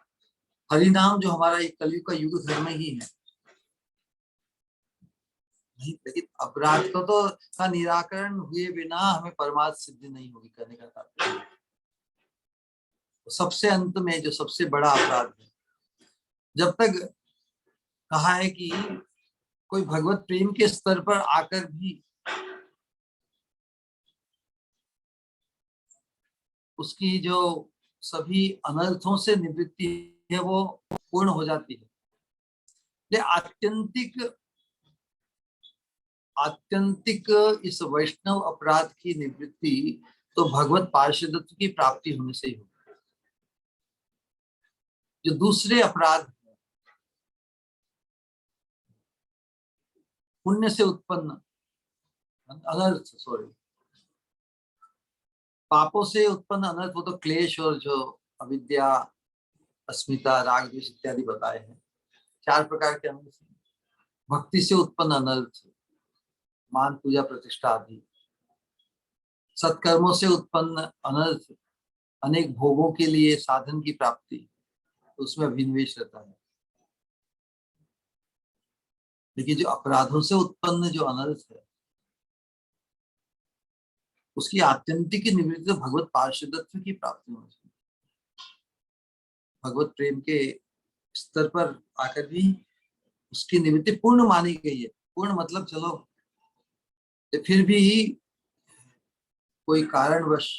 हरि नाम जो हमारा एक कलयुग का युग धर्म ही है नहीं, लेकिन अपराध को तो का निराकरण हुए बिना हमें परमार्थ सिद्धि नहीं होगी, करने का तात्पर्य। तो सबसे अंत में जो सबसे बड़ा अपराध है, जब तक कहा है कि कोई भगवत प्रेम के स्तर पर आकर भी उसकी जो सभी अनर्थों से निवृत्ति है वो पूर्ण हो जाती है। आत्यंतिक इस वैष्णव अपराध की निवृत्ति तो भगवत पार्षदत्व की प्राप्ति होने से ही होगी। जो दूसरे अपराध पुण्य से उत्पन्न अनर्थ, पापों से उत्पन्न अनर्थ, वो तो क्लेश और जो अविद्या, अस्मिता, राग, द्वेष इत्यादि बताए हैं, 4 प्रकार के अनर्थ। भक्ति से उत्पन्न अनर्थ, मान, पूजा, प्रतिष्ठा आदि। सत्कर्मों से उत्पन्न अनर्थ, अनेक भोगों के लिए साधन की प्राप्ति, तो उसमें अभिनिवेश रहता है। लेकिन जो अपराधों से उत्पन्न जो अनर्थ है उसकी आत्यंतिक निवृत्ति तो भगवत पार्षदत्व की प्राप्ति होनी चाहिए। भगवत प्रेम के स्तर पर आकर भी उसकी निवृत्ति पूर्ण मानी गई है। पूर्ण मतलब चलो फिर भी कोई कारणवश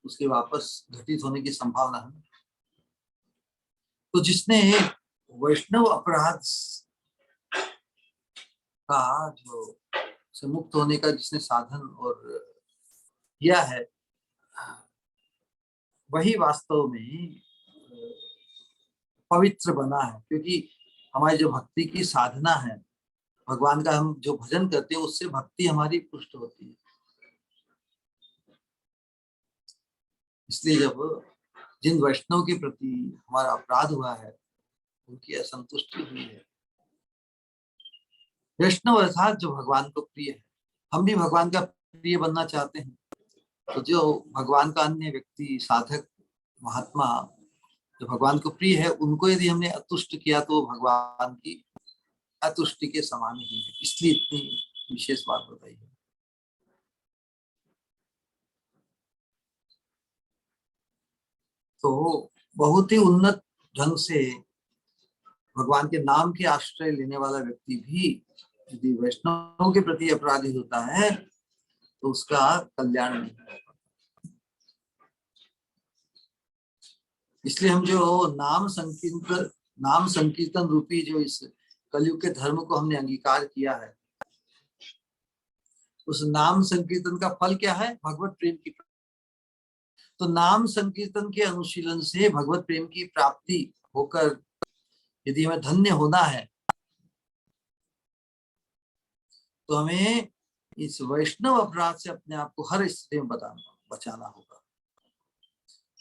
उसके वापस घटित होने की संभावना है। तो जिसने वैष्णव अपराध का जो से मुक्त होने का जिसने साधन और किया है, वही वास्तव में पवित्र बना है। क्योंकि हमारी जो भक्ति की साधना है, भगवान का हम जो भजन करते हैं, उससे भक्ति हमारी पुष्ट होती है। इसलिए जब जिन वैष्णव के प्रति हमारा अपराध हुआ है, उनकी असंतुष्टि हुई है, वैष्णव अर्थात जो भगवान को प्रिय है, हम भी भगवान का प्रिय बनना चाहते हैं। तो जो भगवान का अन्य व्यक्ति, साधक, महात्मा जो भगवान को प्रिय है, उनको यदि हमने अतुष्ट किया तो भगवान की अतुष्टि के समान ही है। इसलिए इतनी विशेष बात बताई है। तो बहुत ही उन्नत ढंग से भगवान के नाम के आश्रय लेने वाला व्यक्ति भी यदि वैष्णव के प्रति अपराधी होता है तो उसका कल्याण नहीं होगा। इसलिए हम जो नाम संकीर्तन रूपी जो इस कलयुग के धर्म को हमने अंगीकार किया है, उस नाम संकीर्तन का फल क्या है? भगवत प्रेम की। तो नाम संकीर्तन के अनुशीलन से भगवत प्रेम की प्राप्ति होकर यदि हमें धन्य होना है तो हमें इस वैष्णव अपराध से अपने आप को हर स्थिति में बचाना होगा।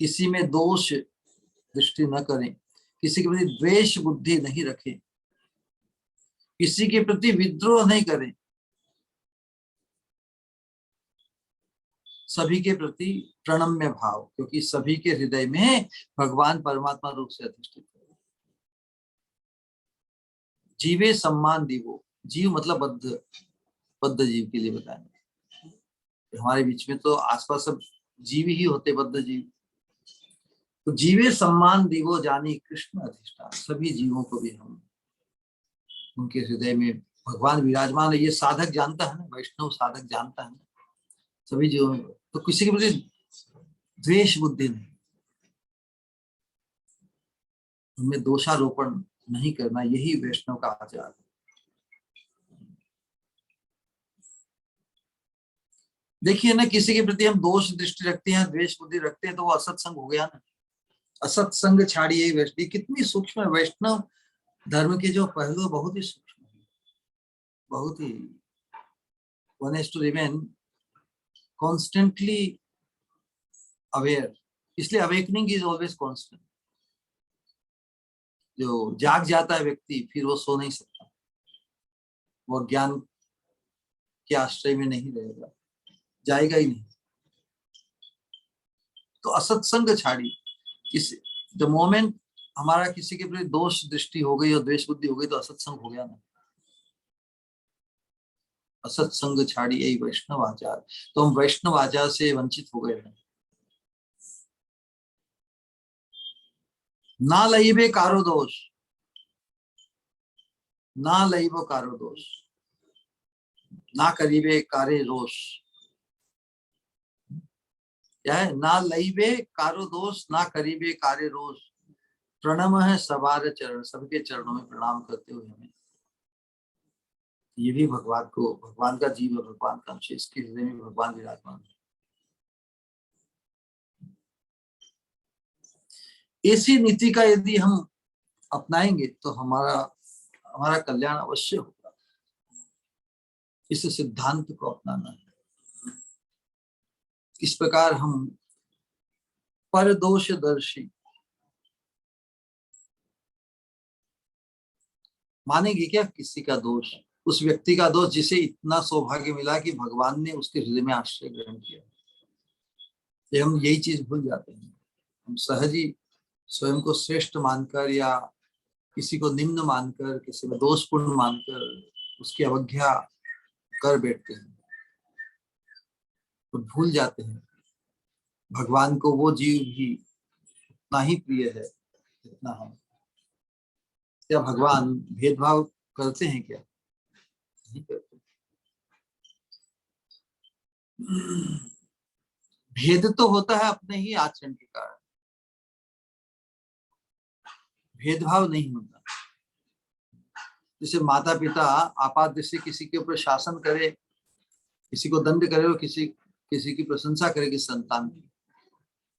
किसी में दोष दृष्टि न करें, किसी के प्रति द्वेष बुद्धि नहीं रखें, किसी के प्रति विद्रोह नहीं करें, सभी के प्रति प्रणम्य भाव, क्योंकि सभी के हृदय में भगवान परमात्मा रूप से अधिष्ठित है। जीवे सम्मान दीवो, जीव मतलब बद्ध जीव के लिए बताएंगे। हमारे बीच में तो आसपास सब जीव ही होते, बद्ध जीव। तो जीवे सम्मान दीवो जानी कृष्ण अधिष्ठान, सभी जीवों को भी हम उनके हृदय में भगवान विराजमान है, ये साधक जानता है ना, वैष्णव साधक जानता है सभी जीवों में। तो किसी के प्रति द्वेष बुद्धि नहीं, उनमें दोषारोपण नहीं करना, यही वैष्णव का आचार है। देखिए ना, किसी के प्रति हम दोष दृष्टि रखते हैं, द्वेष बुद्धि रखते हैं, तो वो असत्संग हो गया ना। असत्संग छाड़िए वैष्णव, कितनी सूक्ष्म है। वैष्णव धर्म के जो पहलू बहुत ही सूक्ष्म है, बहुत ही। One has to remain constantly aware, इसलिए अवेकनिंग इज ऑलवेज कॉन्स्टेंट। जो जाग जाता है व्यक्ति, फिर वो सो नहीं सकता, वो ज्ञान के आश्रय में नहीं रहेगा, जाएगा ही नहीं। तो असत्संग छाड़ी, किसी द मोमेंट हमारा किसी के प्रति दोष दृष्टि हो गई और द्वेष बुद्धि हो गई तो असत्संग हो गया ना। असत्संग छाड़ी यही वैष्णव आचार। तो हम वैष्णव आचार से वंचित हो गए हैं। ना लईबे कारो दोष, ना लईबो कारो दोष, ना करीबे कारे रोष। क्या है? ना लईबे कारो दोष, ना करीबे कारे रोष। प्रणम है सवार चरण, सबके चरणों में प्रणाम करते हुए हमें, ये भी भगवान को, भगवान का जीव है, भगवान का अंश, इसके हृदय में भगवान विराजमान है। ऐसी नीति का यदि हम अपनाएंगे तो हमारा कल्याण अवश्य होगा। इस सिद्धांत को अपनाना है। इस प्रकार हम परदोषदर्शी मानेंगे क्या किसी का दोष? उस व्यक्ति का दोष जिसे इतना सौभाग्य मिला कि भगवान ने उसके हृदय में आश्रय ग्रहण किया। तो हम यही चीज भूल जाते हैं। हम सहज ही स्वयं को श्रेष्ठ मानकर या किसी को निम्न मानकर, किसी को दोषपूर्ण मानकर उसकी अवज्ञा कर बैठते हैं, तो भूल जाते हैं भगवान को वो जीव भी उतना ही प्रिय है जितना हम। क्या भगवान भेदभाव करते हैं क्या? नहीं करते। भेद तो होता है अपने ही आचरण के कारण, भेदभाव नहीं होता। जैसे माता पिता आपात से किसी के ऊपर शासन करे, किसी को दंड करे और किसी की प्रशंसा करे कि संतान की,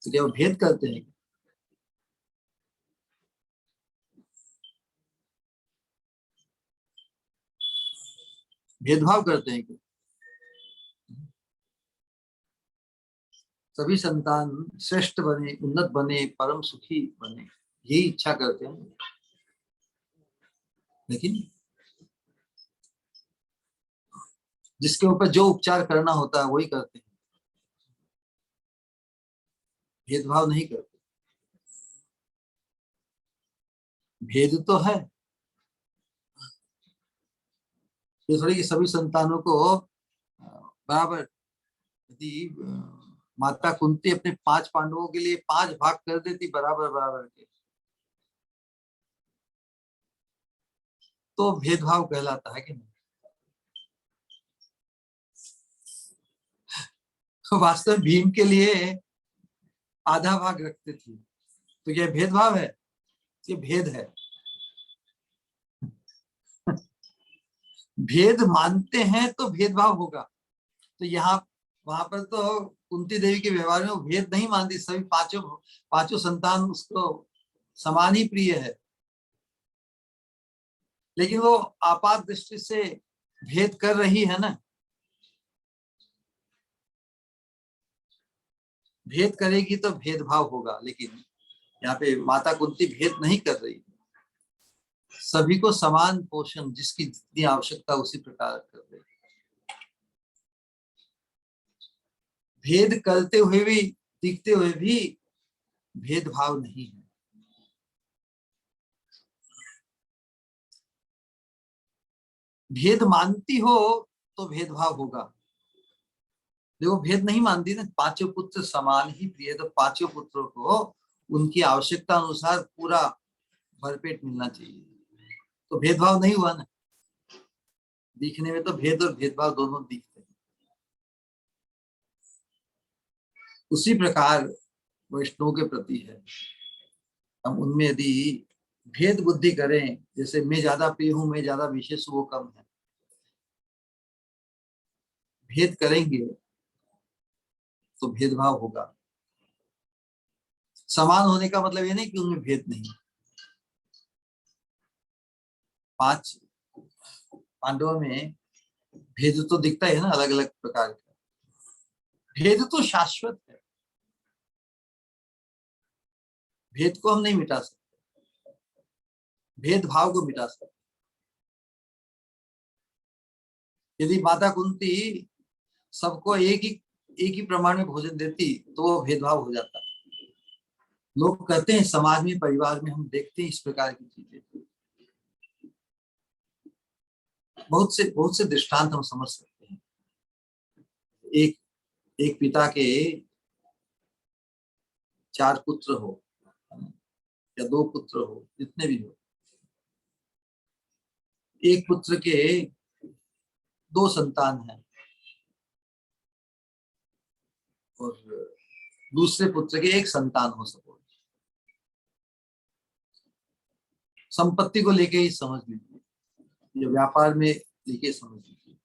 तो क्या वो भेद करते हैं? भेदभाव करते हैं क्या? सभी संतान श्रेष्ठ बने, उन्नत बने, परम सुखी बने, यही इच्छा करते हैं। लेकिन जिसके ऊपर जो उपचार करना होता है वही करते हैं, भेदभाव नहीं करते। भेद तो है, ये थोड़ी कि सभी संतानों को बराबर। यदि माता कुंती अपने 5 पांडवों के लिए 5 भाग कर देती बराबर बराबर के, तो भेदभाव कहलाता है कि नहीं? वास्तव में भीम के लिए आधा भाग रखते थे, तो यह भेदभाव है? ये भेद है। भेद मानते हैं तो भेदभाव होगा। तो यहाँ वहां पर तो कुंती देवी के व्यवहार में वो भेद नहीं मानती, सभी पांचों संतान उसको समान ही प्रिय है, लेकिन वो आपात दृष्टि से भेद कर रही है ना। भेद करेगी तो भेदभाव होगा, लेकिन यहाँ पे माता कुंती भेद नहीं कर रही, सभी को समान पोषण जिसकी जितनी आवश्यकता उसी प्रकार कर रही। भेद करते हुए भी, दिखते हुए भी भेदभाव नहीं है। भेद मानती हो तो भेदभाव होगा, देखो भेद नहीं मानती ना, पांचों पुत्र समान ही प्रिय, तो पांचों पुत्रों को उनकी आवश्यकता अनुसार पूरा भरपेट मिलना चाहिए, तो भेदभाव नहीं हुआ ना। दिखने में तो भेद और भेदभाव दोनों दिखते हैं। उसी प्रकार वैष्णव के प्रति है, हम उनमें यदि भेद बुद्धि करें, जैसे मैं ज्यादा प्रिय हूं, मैं ज्यादा विशेष हूं, वो कम है, भेद करेंगे तो भेदभाव होगा। समान होने का मतलब ये नहीं कि उनमें भेद नहीं। 5 पांडवों में भेद तो दिखता है ना, अलग अलग प्रकार का। भेद तो शाश्वत है, भेद को हम नहीं मिटा सकते, भेदभाव को मिटा सकते। यदि माता कुंती सबको एक ही प्रमाण में भोजन देती तो वो भेदभाव हो जाता। लोग कहते हैं समाज में, परिवार में हम देखते हैं इस प्रकार की चीजें, बहुत से दृष्टांत हम समझ सकते हैं। एक पिता के 4 पुत्र हो या 2 पुत्र हो, जितने भी हो, एक पुत्र के 2 संतान हैं और दूसरे पुत्र के 1 संतान हो सको, संपत्ति को लेके ही समझ लीजिए, या व्यापार में लेके समझ लीजिए।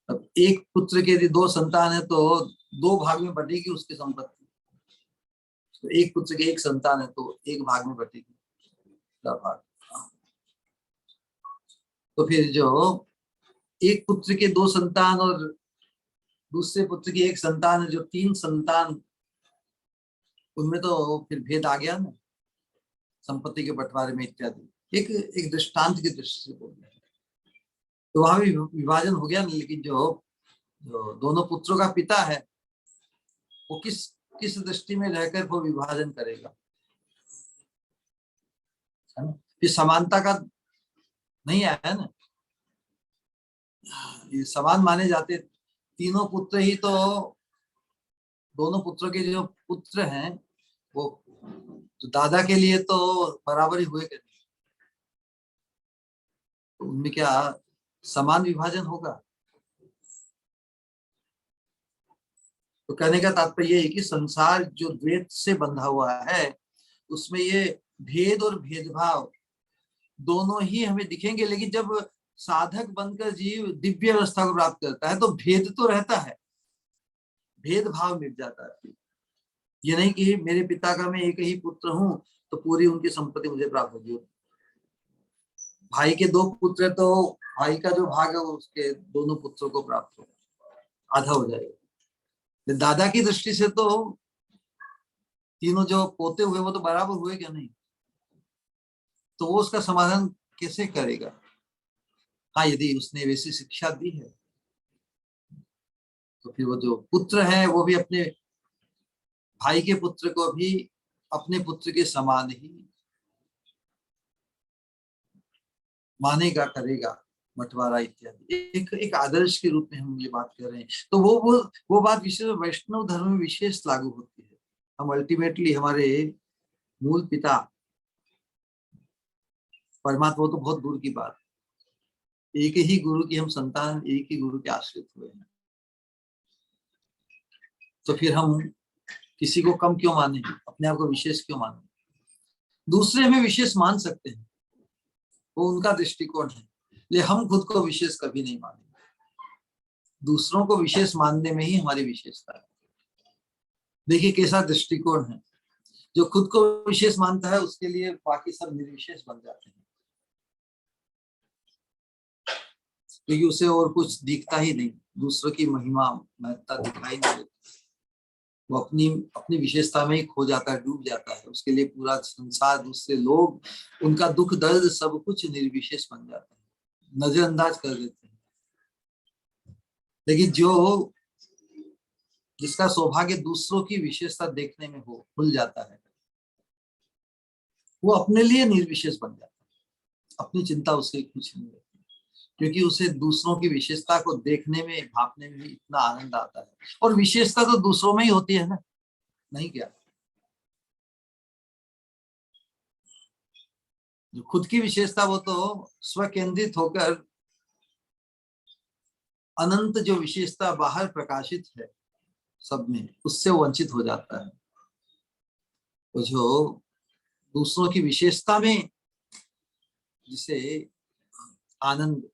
अब एक पुत्र के यदि 2 संतान है तो 2 भाग में बटेगी उसकी संपत्ति, तो एक पुत्र के 1 संतान है तो 1 भाग में बटेगी भाग। तो फिर जो एक पुत्र के 2 संतान और दूसरे पुत्र की 1 संतान है, जो 3 संतान, उनमें तो फिर भेद आ गया ना, संपत्ति के बंटवारे में इत्यादि। एक दृष्टांत की दृष्टि से बोल रहे हैं, तो वहां भी विभाजन हो गया ना। लेकिन जो दोनों पुत्रों का पिता है वो किस दृष्टि में रहकर वो विभाजन करेगा, है ना। फिर समानता का नहीं आया ना, ये समान माने जाते तीनों पुत्र ही, तो दोनों पुत्रों के जो पुत्र हैं वो तो दादा के लिए तो बराबर ही हुए, तो उनमें क्या समान विभाजन होगा। तो कहने का तात्पर्य ये है कि संसार जो द्वैत से बंधा हुआ है उसमें ये भेद और भेदभाव दोनों ही हमें दिखेंगे, लेकिन जब साधक बनकर जीव दिव्य अवस्था को प्राप्त करता है तो भेद तो रहता है, भेदभाव मिट जाता है। ये नहीं कि मेरे पिता का मैं एक ही पुत्र हूं तो पूरी उनकी संपत्ति मुझे प्राप्त होगी। भाई के 2 पुत्र है तो भाई का जो भाग है उसके दोनों पुत्रों को प्राप्त होगा, आधा हो जाएगा। दादा की दृष्टि से तो तीनों जो पोते हुए वो तो बराबर हुए क्या नहीं, तो वो उसका समाधान कैसे करेगा। हाँ, यदि उसने वैसी शिक्षा दी है तो फिर वो जो पुत्र है वो भी अपने भाई के पुत्र को भी अपने पुत्र के समान ही मानेगा, करेगा, बंटवारा इत्यादि। एक आदर्श के रूप में हम ये बात कर रहे हैं, तो वो बात विशेष वैष्णव धर्म में विशेष लागू होती है। हम अल्टीमेटली हमारे मूल पिता परमात्मा तो बहुत दूर की बात, एक ही गुरु की हम संतान, एक ही गुरु के आश्रित हुए हैं, तो फिर हम किसी को कम क्यों माने, अपने आप को विशेष क्यों माने। दूसरे हमें विशेष मान सकते हैं, वो उनका दृष्टिकोण है, लेकिन हम खुद को विशेष कभी नहीं मानेंगे। दूसरों को विशेष मानने में ही हमारी विशेषता है। देखिए कैसा दृष्टिकोण है, जो खुद को विशेष मानता है उसके लिए बाकी सब निर्विशेष बन जाते हैं, क्योंकि उसे और कुछ दिखता ही नहीं, दूसरों की महिमा महत्ता दिखाई नहीं देती। वो अपनी अपनी विशेषता में ही खो जाता है, डूब जाता है। उसके लिए पूरा संसार, दूसरे लोग, उनका दुख दर्द सब कुछ निर्विशेष बन जाता है, नजरअंदाज कर देते हैं। लेकिन जो जिसका सौभाग्य दूसरों की विशेषता देखने में हो, खुल जाता है, वो अपने लिए निर्विशेष बन जाता है। अपनी चिंता उसे कुछ नहीं रहती, क्योंकि उसे दूसरों की विशेषता को देखने में, भापने में भी इतना आनंद आता है। और विशेषता तो दूसरों में ही होती है ना, नहीं क्या? जो खुद की विशेषता वो तो स्वकेंद्रित होकर अनंत जो विशेषता बाहर प्रकाशित है सब में, उससे वंचित हो जाता है। तो जो दूसरों की विशेषता में जिसे आनंद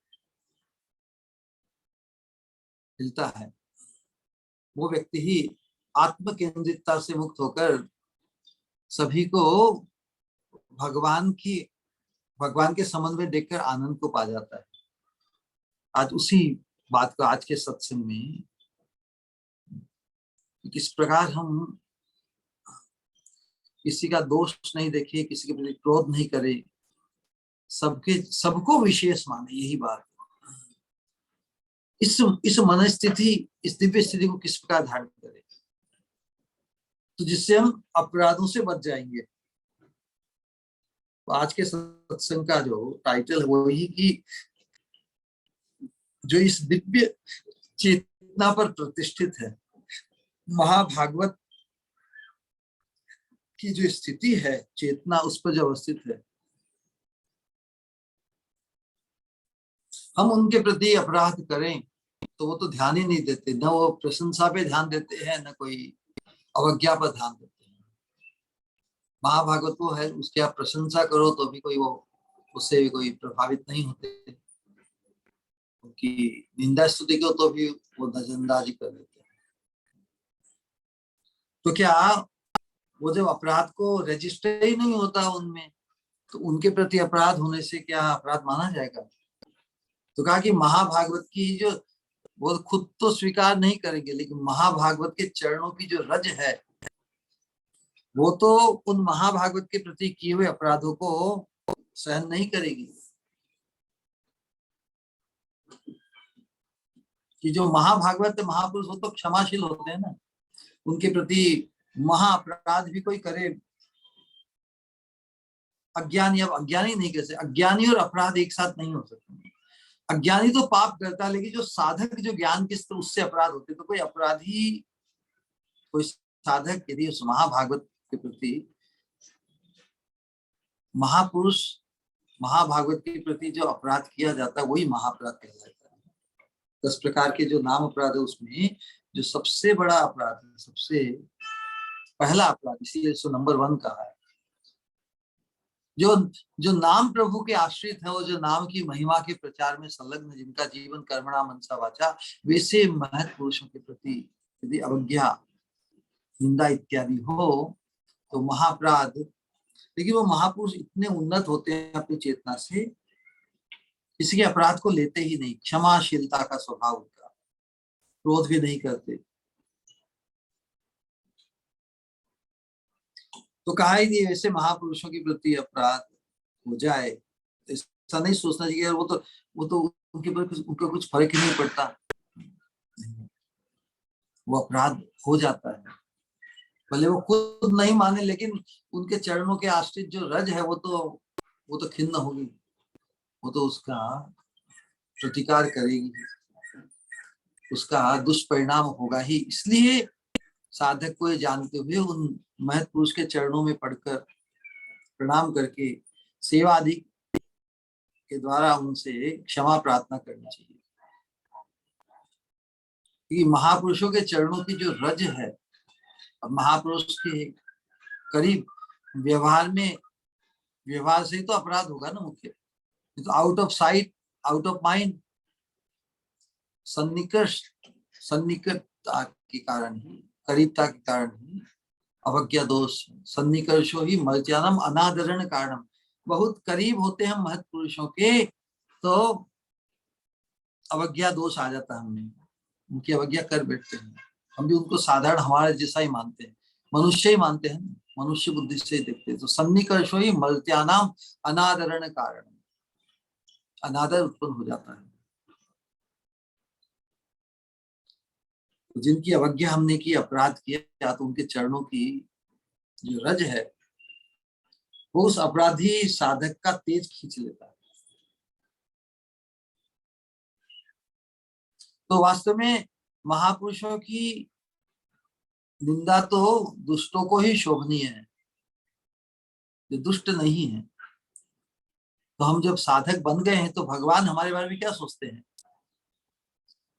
मिलता है, वो व्यक्ति ही आत्म केंद्रितता से मुक्त होकर सभी को भगवान के संबंध में देखकर आनंद को पा जाता है। आज उसी बात को आज के सत्संग में किस प्रकार हम किसी का दोष नहीं देखे, किसी के प्रति क्रोध नहीं करे, सबको विशेष माने, यही बात। इस मन स्थिति, इस दिव्य स्थिति को किस प्रकार धारण करें, तो जिससे हम अपराधों से बच जाएंगे। तो आज के सत्संग का जो टाइटल है वो ही कि जो इस दिव्य चेतना पर प्रतिष्ठित है, महाभागवत की जो स्थिति है, चेतना उस पर जो अवस्थित है, हम उनके प्रति अपराध करें तो वो तो ध्यान ही नहीं देते, न वो प्रशंसा पे ध्यान देते हैं, न कोई अवज्ञा पर ध्यान देते हैं। महाभागवत वो है, उसकी आप प्रशंसा करो तो भी कोई वो उससे भी कोई प्रभावित नहीं होते, उनकी निंदा स्तुति करो तो भी वो नजरअंदाज कर देते हैं। तो क्या वो जब अपराध को रजिस्टर ही नहीं होता उनमें, तो उनके प्रति अपराध होने से क्या अपराध माना जाएगा? तो कहा कि महाभागवत की जो, वो खुद तो स्वीकार नहीं करेंगे, लेकिन महाभागवत के चरणों की जो रज है, वो तो उन महाभागवत के प्रति किए हुए अपराधों को सहन नहीं करेगी। कि जो महाभागवत महापुरुष हो तो क्षमाशील होते हैं ना, उनके प्रति महा अपराध भी कोई करे, अज्ञानी, अब अज्ञानी नहीं कैसे, अज्ञानी और अपराध एक साथ नहीं हो सकते। अज्ञानी तो पाप करता है, लेकिन जो साधक, जो ज्ञान किस्त, उससे अपराध होते। तो कोई अपराधी, कोई साधक यदि उस महाभागवत के प्रति, महापुरुष महाभागवत के प्रति जो अपराध किया जाता है, वही महाअपराध कहलाता है। 10 प्रकार के जो नाम अपराध है, उसमें जो सबसे बड़ा अपराध है, सबसे पहला अपराध, इसीलिए इसको नंबर 1 कहा है, जो नाम प्रभु के आश्रित है, वो जो नाम की महिमा के प्रचार में संलग्न, जिनका जीवन कर्मणा मनसा वाचा, वैसे महत् पुरुषों के प्रति यदि अवज्ञा, निंदा इत्यादि हो तो महाअपराध। लेकिन वो महापुरुष इतने उन्नत होते हैं अपनी चेतना से, किसी के अपराध को लेते ही नहीं, क्षमाशीलता का स्वभाव उनका, क्रोध भी नहीं करते। तो कहा ही नहीं वैसे महापुरुषों के प्रति अपराध हो जाए, ऐसा नहीं सोचना चाहिए वो तो उनके पर उनका कुछ फर्क ही नहीं पड़ता, वो अपराध हो जाता है। भले वो खुद नहीं माने, लेकिन उनके चरणों के आश्रित जो रज है, वो तो खिन्न होगी, वो तो उसका प्रतिकार करेगी, उसका दुष्परिणाम होगा ही। इसलिए साधक को ये जानते हुए उन महत् पुरुष के चरणों में पढ़कर, प्रणाम करके, सेवा आदि के द्वारा उनसे क्षमा प्रार्थना करनी चाहिए। क्योंकि महापुरुषों के चरणों की जो रज है, अब महापुरुष के करीब व्यवहार से ही तो अपराध होगा ना मुख्य। तो out of sight, out of mind, सन्निकृष्ट सन्निकटता के कारण ही, करीबता के कारण ही अवज्ञा दोष। सन्निकर्षो ही मर्त्यानम अनादरण कारणम। बहुत करीब होते हैं महत् पुरुषों के तो अवज्ञा दोष आ जाता है हमें, उनकी अवज्ञा कर बैठते हैं। हम भी उनको साधारण हमारे जैसा ही मानते हैं, मनुष्य ही मानते हैं, मनुष्य बुद्धि से ही देखते हैं। तो सन्निकर्षो ही मर्त्यानाम अनादरण कारण, अनादर उत्पन्न हो जाता है। तो जिनकी अवज्ञा हमने की, अपराध किया, तो उनके चरणों की जो रज है वो उस अपराधी साधक का तेज खींच लेता है। तो वास्तव में महापुरुषों की निंदा तो दुष्टों को ही शोभनीय है, जो दुष्ट नहीं है। तो हम जब साधक बन गए हैं तो भगवान हमारे बारे में क्या सोचते हैं?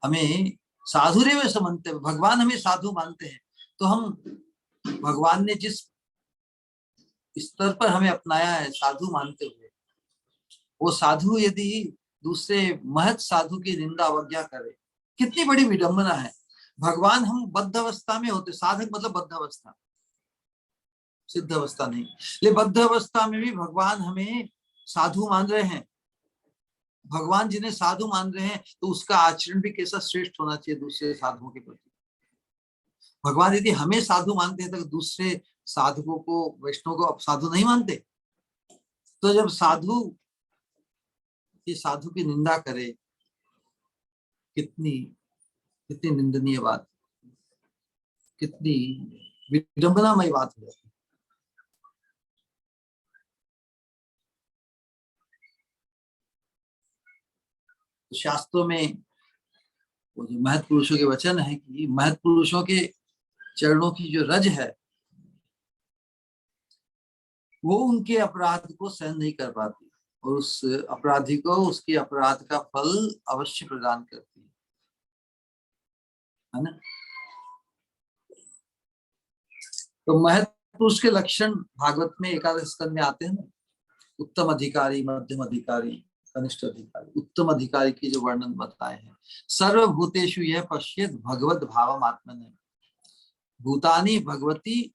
हमें साधुर्य में समझते हैं, भगवान हमें साधु मानते हैं। तो हम, भगवान ने जिस स्तर पर हमें अपनाया है साधु मानते हुए, वो साधु यदि दूसरे महत साधु की निंदा अवज्ञा करे, कितनी बड़ी विडंबना है। भगवान, हम बद्ध अवस्था में होते, साधक मतलब बद्ध अवस्था, सिद्ध अवस्था नहीं, लेकिन बद्ध अवस्था में भी भगवान हमें साधु मान रहे हैं। भगवान जिन्हें साधु मान रहे हैं तो उसका आचरण भी कैसा श्रेष्ठ होना चाहिए दूसरे साधुओं के प्रति। भगवान यदि हमें साधु मानते हैं तो दूसरे साधुओं को, वैष्णव को साधु नहीं मानते। तो जब साधु साधु की निंदा करे, कितनी कितनी निंदनीय बात, कितनी विडंबनामय बात है। तो शास्त्रों में वो जो महत् पुरुषों के वचन है कि महत् पुरुषों के चरणों की जो रज है वो उनके अपराध को सहन नहीं कर पाती और उस अपराधी को उसके अपराध का फल अवश्य प्रदान करती है ना। तो महत् पुरुष के लक्षण भागवत में एकादश स्कंद में आते हैं ना, उत्तम अधिकारी, मध्यम अधिकारी, कनिष्ठ अधिकारी। उत्तम अधिकारी की जो वर्णन बताए हैं, सर्वभूतेषु यह पश्येत भगवत भावम आत्मने, भूतानि भगवती,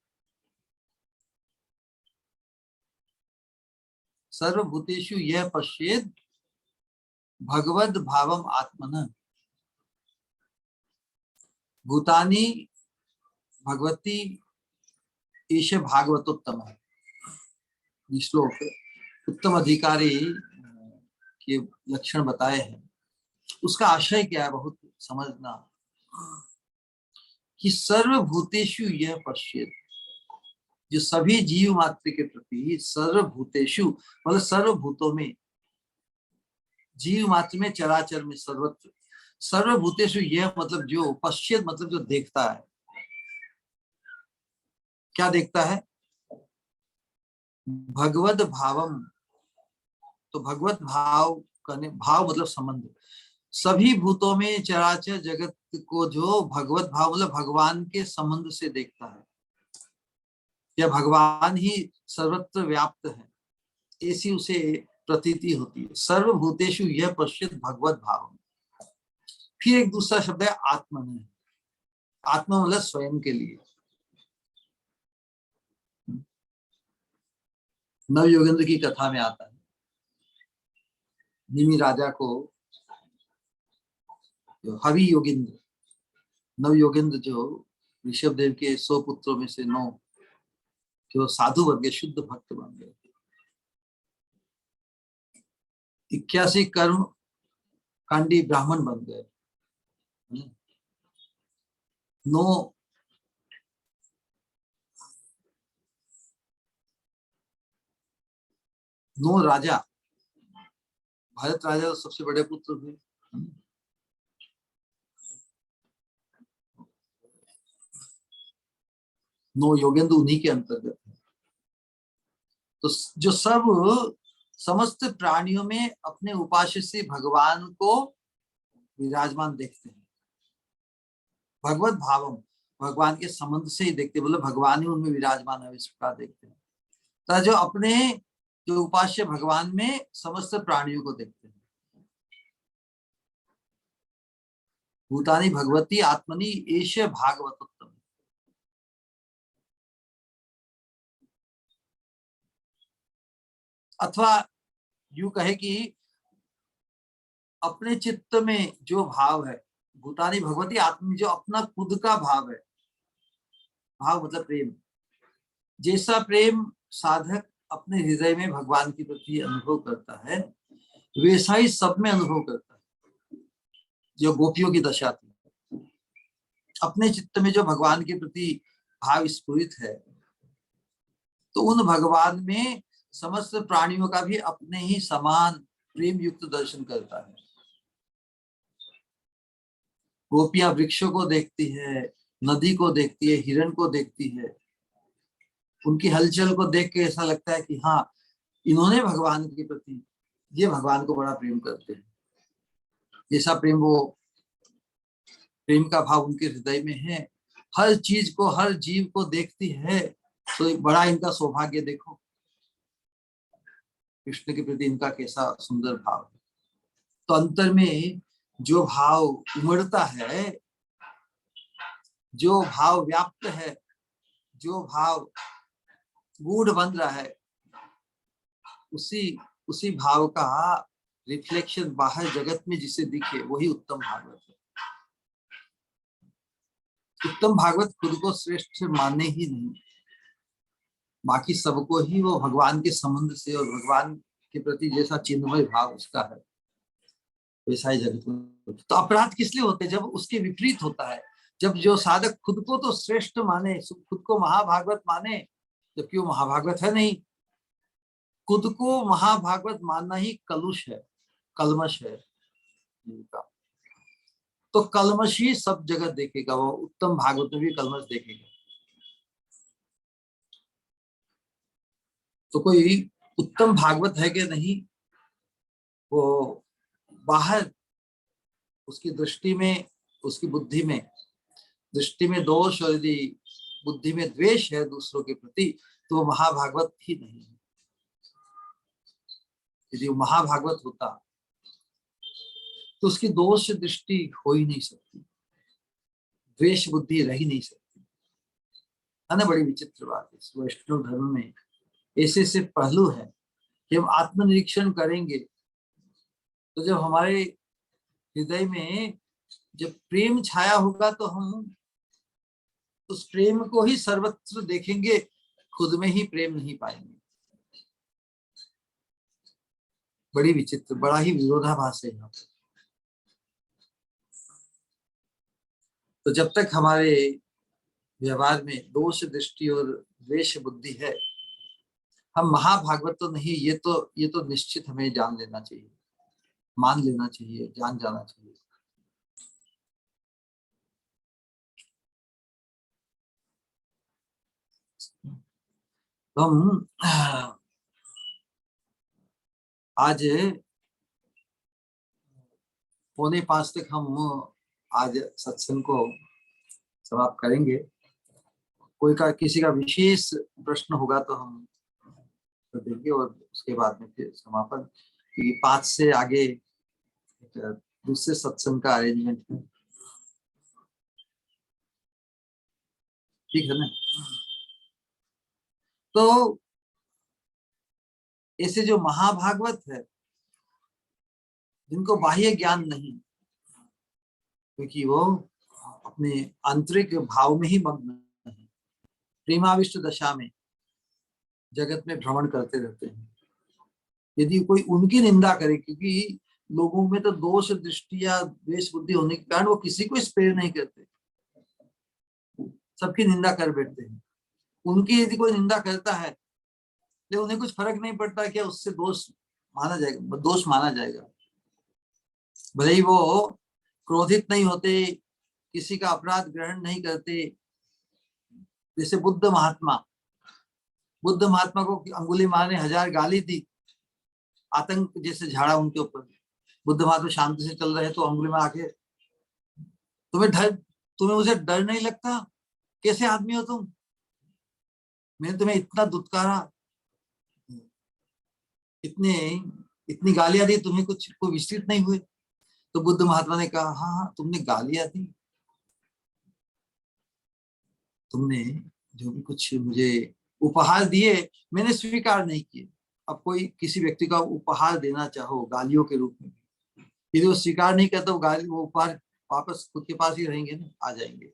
सर्वभूतेषु यह पश्येत भगवत भावम आत्मन, भूतानि भगवती ईश भागवतोत्तम है। श्लोक उत्तम अधिकारी के लक्षण बताए हैं। उसका आशय क्या है, बहुत समझना कि सर्वभूतेषु यह पश्येत, जो सभी जीव मात्र के प्रति, सर्वभूतेषु मतलब सर्वभूतों में, जीव मात्र में, चराचर में, सर्वत्र। सर्वभूतेषु यह मतलब जो, पश्येत मतलब जो देखता है। क्या देखता है? भगवत भावम, तो भगवत भाव करने, भाव मतलब संबंध। सभी भूतों में, चराचर जगत को जो भगवत भाव मतलब भगवान के संबंध से देखता है, या भगवान ही सर्वत्र व्याप्त है, ऐसी उसे प्रतीति होती है। सर्वभूतेषु यह पश्येत भगवत भाव। फिर एक दूसरा शब्द है आत्मन। आत्मा मतलब स्वयं के लिए। नव योगेंद्र की कथा में आता है, निमि राजा को हवि योगेंद्र, नव योगेंद्र जो ऋषभ देव के 100 पुत्रों में से 9 जो साधु बन गए, शुद्ध भक्त बन गए, 81 कर्म कांडी ब्राह्मण बन गए, 9 राजा, भारत राजा तो सबसे बड़े पुत्र हुए, 9 योगेंद्र उन्हीं के अंतर्गत है। तो जो सब समस्त प्राणियों में अपने उपास्य से भगवान को विराजमान देखते हैं, भगवत भावम, भगवान के संबंध से ही देखते, मतलब भगवान ही उनमें विराजमान है, इस प्रकार देखते हैं। तो जो अपने जो उपास्य भगवान में समस्त प्राणियों को देखते हैं। भूतानि भगवती आत्मनि एष भागवतोत्तम। अथवा यूं कहे कि अपने चित्त में जो भाव है, भूतानि भगवती आत्मनि, जो अपना खुद का भाव है, भाव मतलब प्रेम, जैसा प्रेम साधक अपने हृदय में भगवान के प्रति अनुभव करता है, वैसा ही सब में अनुभव करता है। जो गोपियों की दशा थी, अपने चित्त में जो भगवान के प्रति भाव स्फुरित है, तो उन भगवान में समस्त प्राणियों का भी अपने ही समान प्रेम युक्त दर्शन करता है। गोपियां वृक्षों को देखती है, नदी को देखती है, हिरण को देखती है, उनकी हलचल को देख के ऐसा लगता है कि हाँ, इन्होंने भगवान के प्रति, ये भगवान को बड़ा प्रेम करते हैं। जैसा प्रेम, वो प्रेम का भाव उनके हृदय में है, हर चीज को, हर जीव को देखती है, तो बड़ा इनका सौभाग्य देखो, कृष्ण के प्रति इनका कैसा सुंदर भाव है। तो अंतर में जो भाव उमड़ता है, जो भाव व्याप्त है, जो भाव गूढ़ बन रहा है, उसी भाव का रिफ्लेक्शन बाहर जगत में जिसे दिखे, वही उत्तम भागवत है। उत्तम भागवत खुद को श्रेष्ठ माने ही नहीं, बाकी सबको ही वो भगवान के संबंध से और भगवान के प्रति जैसा चिन्मय भाव उसका है, वैसा ही जगत में। तो अपराध किस लिए होते हैं? जब उसके विपरीत होता है, जब जो साधक खुद को तो श्रेष्ठ माने, खुद को महाभागवत माने, जबकि वो महाभागवत है नहीं। खुद को महाभागवत मानना ही कलुष है, कलमश है इनका। तो कलमश ही सब जगत देखेगा, वो उत्तम भागवत में भी कलमश देखेगा। तो कोई उत्तम भागवत है कि नहीं, वो बाहर उसकी दृष्टि में, उसकी बुद्धि में, दृष्टि में दोष और यदि बुद्धि में द्वेष है दूसरों के प्रति, तो वो महाभागवत ही नहीं है। यदि वो महाभागवत होता तो उसकी दोष दृष्टि हो ही नहीं सकती, द्वेष बुद्धि रह ही नहीं सकती, है ना। बड़ी विचित्र बात है। वैष्णव धर्म में ऐसे ऐसे पहलू है कि हम आत्मनिरीक्षण करेंगे तो जब हमारे हृदय में जब प्रेम छाया होगा, तो हम उस प्रेम को ही सर्वत्र देखेंगे, खुद में ही प्रेम नहीं पाएंगे। बड़ी विचित्र, बड़ा ही विरोधाभास है यहाँ पर। तो जब तक हमारे व्यवहार में दोष दृष्टि और द्वेष बुद्धि है, हम महाभागवत तो नहीं, ये तो निश्चित हमें जान लेना चाहिए, मान लेना चाहिए, जान जाना चाहिए। तो हम आज 4:45 तक हम आज सत्संग को समाप्त करेंगे। कोई का किसी का विशेष प्रश्न होगा तो हम तो देंगे, और उसके बाद में फिर समापन। क्योंकि 5 से आगे दूसरे सत्संग का अरेंजमेंट है, ठीक है ना। तो ऐसे जो महाभागवत है, जिनको बाह्य ज्ञान नहीं, क्योंकि वो अपने आंतरिक भाव में ही मग्न है, प्रेमाविष्ट दशा में जगत में भ्रमण करते रहते हैं। यदि कोई उनकी निंदा करे, क्योंकि लोगों में तो दोष दृष्टि या द्वेष बुद्धि होने के कारण वो किसी को स्पेयर नहीं करते, सबकी निंदा कर बैठते हैं। उनकी यदि कोई निंदा करता है तो उन्हें कुछ फर्क नहीं पड़ता क्या उससे दोष माना जाएगा। भले ही वो क्रोधित नहीं होते, किसी का अपराध ग्रहण नहीं करते। जैसे बुद्ध महात्मा को अंगुली मारने 1000 गाली दी, आतंक जैसे झाड़ा उनके ऊपर। बुद्ध महात्मा शांति से चल रहे तो अंगुली में आके, तुम्हें मुझे डर नहीं लगता? कैसे आदमी हो तुम? मैंने तुम्हें इतना दुत्कारा, इतनी गालियां दी, तुम्हें कुछ कोई विचलित नहीं हुए? तो बुद्ध महात्मा ने कहा, हाँ हाँ, तुमने गालियां दी, तुमने जो भी कुछ मुझे उपहार दिए, मैंने स्वीकार नहीं किए। अब कोई किसी व्यक्ति का उपहार देना चाहो गालियों के रूप में, यदि वो स्वीकार नहीं करता, वो गाली, वो उपहार वापस खुद के पास ही रहेंगे ना, आ जाएंगे।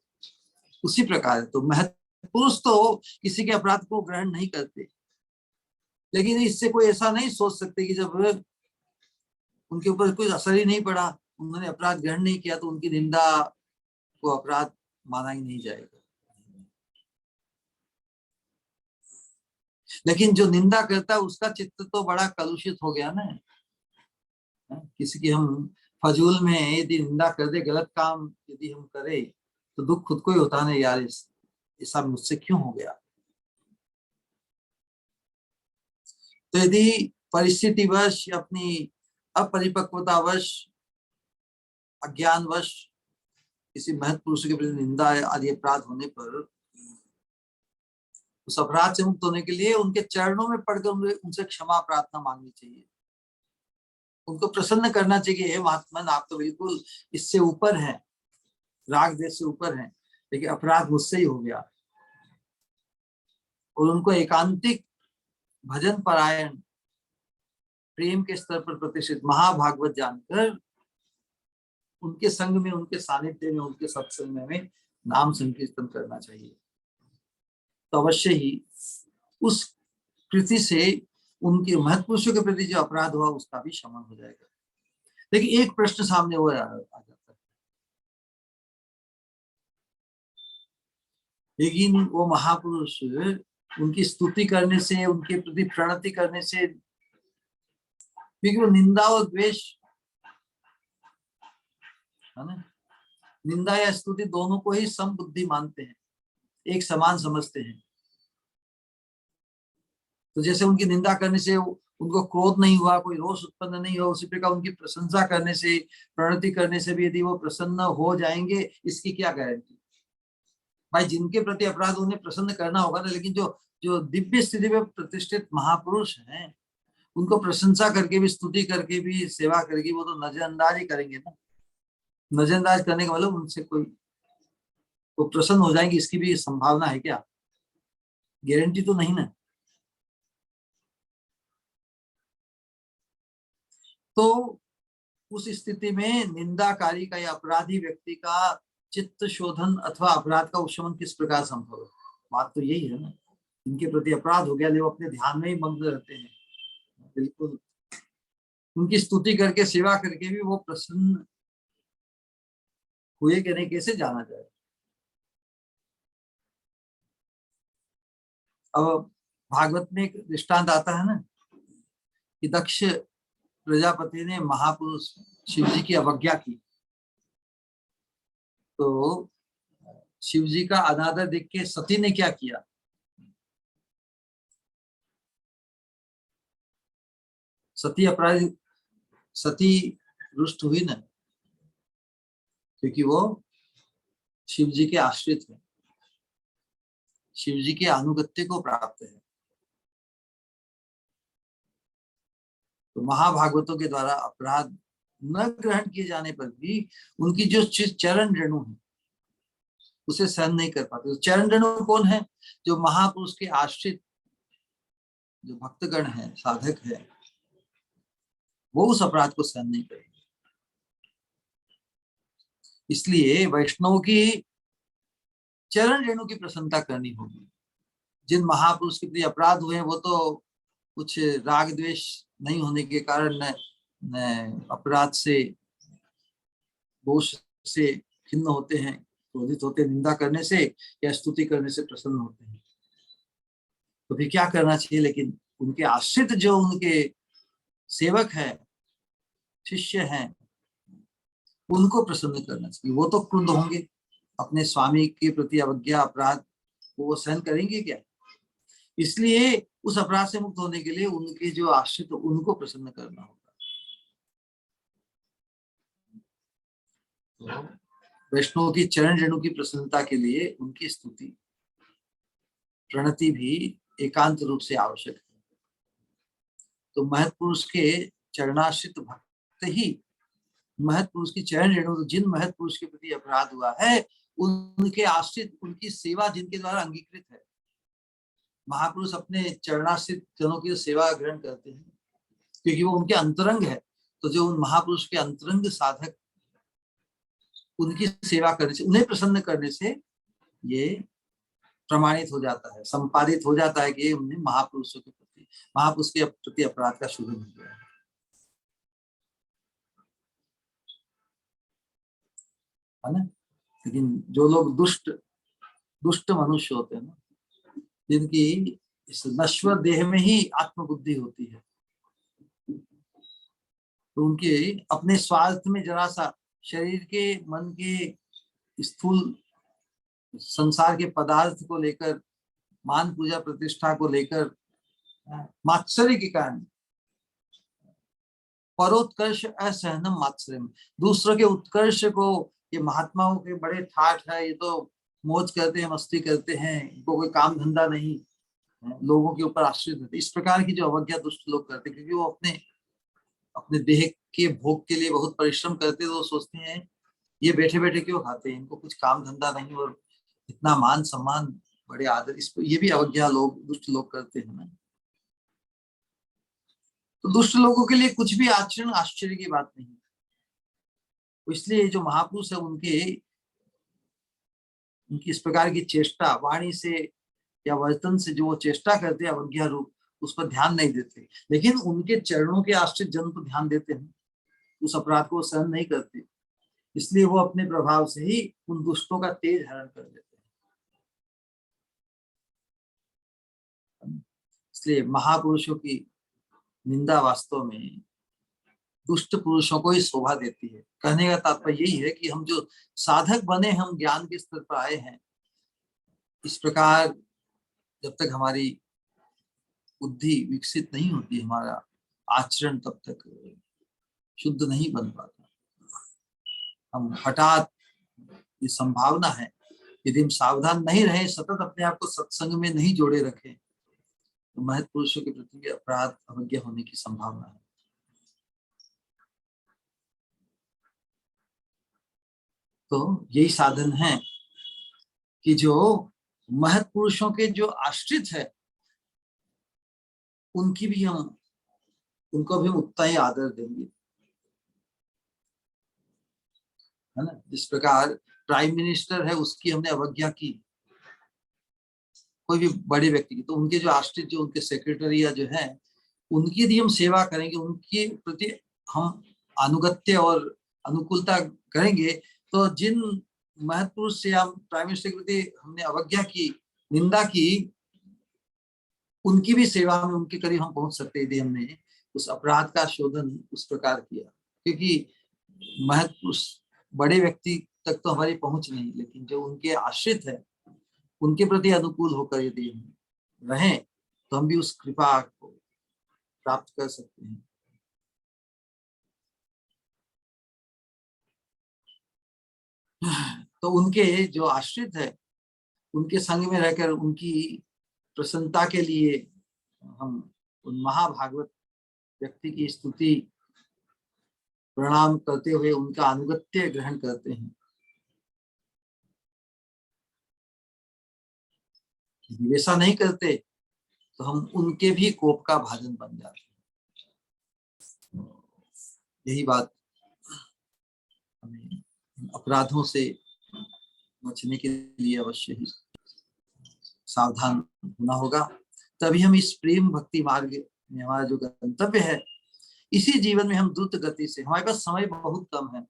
उसी प्रकार तो महत्पुरुष तो किसी के अपराध को ग्रहण नहीं करते, लेकिन इससे कोई ऐसा नहीं सोच सकते कि जब उनके ऊपर कुछ असर ही नहीं पड़ा, उन्होंने अपराध ग्रहण नहीं किया, तो उनकी निंदा को अपराध माना ही नहीं जाएगा। लेकिन जो निंदा करता है उसका चित्त तो बड़ा कलुषित हो गया ना। किसी की हम फजूल में यदि निंदा कर दे, गलत काम यदि हम करें, तो दुख खुद को ही होता है, यार ऐसा मुझसे क्यों हो गया। तो यदि परिस्थितिवश, अपनी अपरिपक्वतावश, अज्ञानवश किसी महत् पुरुष के प्रति निंदा आदि अपराध होने पर, उस अपराध से मुक्त होने के लिए उनके चरणों में पड़कर उनसे क्षमा प्रार्थना मांगनी चाहिए, उनको प्रसन्न करना चाहिए, हे महात्मन, आप तो बिल्कुल इससे ऊपर हैं, राग देश से ऊपर हैं, लेकिन अपराध मुझसे ही हो गया। और उनको एकांतिक भजन परायण प्रेम के स्तर पर प्रतिष्ठित महाभागवत जानकर उनके संग में, उनके सानिध्य में, उनके सत्संग में नाम संकीर्तन करना चाहिए। तो अवश्य ही उस कृति से उनके महत्पुरुषों के प्रति जो अपराध हुआ उसका भी शमन हो जाएगा। लेकिन एक प्रश्न सामने वो आ जाता है, लेकिन वो महापुरुष उनकी स्तुति करने से, उनके प्रति प्रणति करने से, क्योंकि वो निंदा और द्वेष है ना, निंदा या स्तुति दोनों को ही सम बुद्धि मानते हैं, एक समान समझते हैं। तो जैसे उनकी निंदा करने से उनको क्रोध नहीं हुआ, कोई रोष उत्पन्न नहीं हुआ, उसी प्रकार उनकी प्रशंसा करने से, प्रणति करने से भी यदि वो प्रसन्न हो जाएंगे, इसकी क्या गारंटी। भाई जिनके प्रति अपराध उन्हें प्रसन्न करना होगा ना, लेकिन जो जो दिव्य स्थिति में प्रतिष्ठित महापुरुष हैं, उनको प्रशंसा करके भी, स्तुति करके भी, सेवा करके, वो तो नजरअंदाज ही करेंगे ना। नजरअंदाज करने का मतलब उनसे कोई वो प्रसन्न हो जाएंगे, इसकी भी संभावना है क्या, गारंटी तो नहीं ना। तो उस स्थिति में निंदाकारी का या अपराधी व्यक्ति का चित्त शोधन अथवा अपराध का उपशमन किस प्रकार संभव है। बात तो यही है ना, इनके प्रति अपराध हो गया, लेकिन वो अपने ध्यान में ही मग्न रहते हैं, बिल्कुल उनकी स्तुति करके, सेवा करके भी वो प्रसन्न हुए कि नहीं, कैसे जाना जाए। अब भागवत में एक दृष्टांत आता है ना, कि दक्ष प्रजापति ने महापुरुष शिव जी की अवज्ञा की, तो शिव जी का अनादर देख के सती ने क्या किया, सती अपराधी, सती रुष्ट हुई ना, क्योंकि वो शिव जी के आश्रित है, शिव जी के अनुगत्य को प्राप्त है। तो महाभागवतों के द्वारा अपराध न ग्रहण किए जाने पर भी उनकी जो चरण रेणु है उसे सहन नहीं कर पाते। तो चरण रेणु कौन है, जो महापुरुष के आश्रित जो भक्तगण है, साधक है, वो उस अपराध को सहन नहीं करेंगे। इसलिए वैष्णव की चरण रेणु की प्रसन्नता करनी होगी। जिन महापुरुष के प्रति अपराध हुए वो तो कुछ राग द्वेष नहीं होने के कारण न अपराध से, दोष से खिन्न होते हैं, क्रोधित होते, निंदा करने से या स्तुति करने से प्रसन्न होते हैं। तो फिर क्या करना चाहिए, लेकिन उनके आश्रित जो उनके सेवक है, शिष्य हैं, उनको प्रसन्न करना चाहिए। वो तो क्रुद्ध होंगे, अपने स्वामी के प्रति अवज्ञा, अपराध वो सहन करेंगे क्या। इसलिए उस अपराध से मुक्त होने के लिए उनके जो आश्रित, उनको प्रसन्न करना होगा। तो वैष्णव की चरण रेणु की प्रसन्नता के लिए उनकी स्तुति, प्रणति भी एकांत रूप से आवश्यक है। तो महत्पुरुष के चरणाश्रित भक्त ही महत् पुरुष की चरण रेणु, तो जिन महत् पुरुष के प्रति अपराध हुआ है उनके आश्रित, उनकी सेवा जिनके द्वारा अंगीकृत है। महापुरुष अपने चरणाश्रित जनों की सेवा ग्रहण करते हैं क्योंकि वो उनके अंतरंग है। तो जो उन महापुरुष के अंतरंग साधक, उनकी सेवा करने से, उन्हें प्रसन्न करने से ये प्रमाणित हो जाता है, संपादित हो जाता है कि उन्हें महापुरुषों के प्रति, महापुरुष के प्रति अपराध का शोधन हो गया है ना। लेकिन जो लोग दुष्ट मनुष्य होते हैं ना, जिनकी इस नश्वर देह में ही आत्मबुद्धि होती है, तो उनके अपने स्वार्थ में जरा सा, शरीर के, मन के, स्थूल संसार के पदार्थ को लेकर, मान पूजा प्रतिष्ठा को लेकर, मात्सर्य के कारण, परोत्कर्ष असहनम मात्सर्य, दूसरों के उत्कर्ष को, ये महात्माओं के बड़े ठाठ है, ये तो मौज करते हैं, मस्ती करते हैं, इनको कोई काम धंधा नहीं, लोगों के ऊपर आश्रित होते, इस प्रकार की जो अवज्ञा दुष्ट लोग करते, क्योंकि वो अपने देह के भोग के लिए बहुत परिश्रम करते, तो सोचते हैं ये बैठे बैठे क्यों खाते हैं, इनको कुछ काम धंधा नहीं और इतना मान सम्मान, बड़े आदर, इस ये भी अवज्ञा दुष्ट लोग करते हैं ना। तो दुष्ट लोगों के लिए कुछ भी आचरण आश्चर्य की बात नहीं। इसलिए जो महापुरुष है उनकी इस प्रकार की चेष्टा, वाणी से या वचन से जो वो चेष्टा करते हैं अवज्ञा रूप, उस पर ध्यान नहीं देते, लेकिन उनके चरणों के आश्रित जन पर ध्यान देते हैं, उस अपराध को सहन नहीं करते, इसलिए वो अपने प्रभाव से ही उन दुष्टों का तेज हरण कर देते हैं। इसलिए महापुरुषों की निंदा वास्तव में दुष्ट पुरुषों को ही शोभा देती है। कहने का तात्पर्य यही है कि हम जो साधक बने, हम ज्ञान के स्तर पर आए हैं, इस प्रकार जब तक हमारी बुद्धि विकसित नहीं होती, हमारा आचरण तब तक शुद्ध नहीं बन पाता। हम हठात, ये संभावना है, यदि हम सावधान नहीं रहे, सतत अपने आप को सत्संग में नहीं जोड़े रखें, तो महत् पुरुषों के प्रति अपराध, अवज्ञा होने की संभावना है। तो यही साधन है कि जो महत् पुरुषों के जो आश्रित है, उनको भी हम उतना ही आदर देंगे, है ना। जिस प्रकार प्राइम मिनिस्टर है, उसकी हमने अवज्ञा की, कोई भी बड़े व्यक्ति की, तो उनके जो आश्रित, जो उनके सेक्रेटरी या जो है, उनकी यदि हम सेवा करेंगे, उनके प्रति हम अनुगत्य और अनुकूलता करेंगे, तो जिन महत्पुरुष से हम प्राइम मिनिस्टर के प्रति हमने अवज्ञा की, निंदा की, उनकी भी सेवा में, उनके करीब हम पहुंच सकते, यदि हमने उस अपराध का शोधन उस प्रकार किया। क्योंकि महत्पुरुष, बड़े व्यक्ति तक तो हमारी पहुंच नहीं, लेकिन जो उनके आश्रित है, उनके प्रति अनुकूल होकर यदि हम रहें, तो हम भी उस कृपा को प्राप्त कर सकते हैं। तो उनके जो आश्रित है, उनके संग में रहकर उनकी प्रसन्नता के लिए हम उन महाभागवत व्यक्ति की स्तुति प्रणाम करते हुए उनका अनुगत्य ग्रहण करते हैं। यदि वैसा नहीं करते तो हम उनके भी कोप का भाजन बन जाते हैं। यही बात हमें अपराधों से बचने के लिए अवश्य ही सावधान होना होगा, तभी हम इस प्रेम भक्ति मार्ग में, हमारा जो गंतव्य है, इसी जीवन में हम द्रुत गति से, हमारे पास समय बहुत कम है,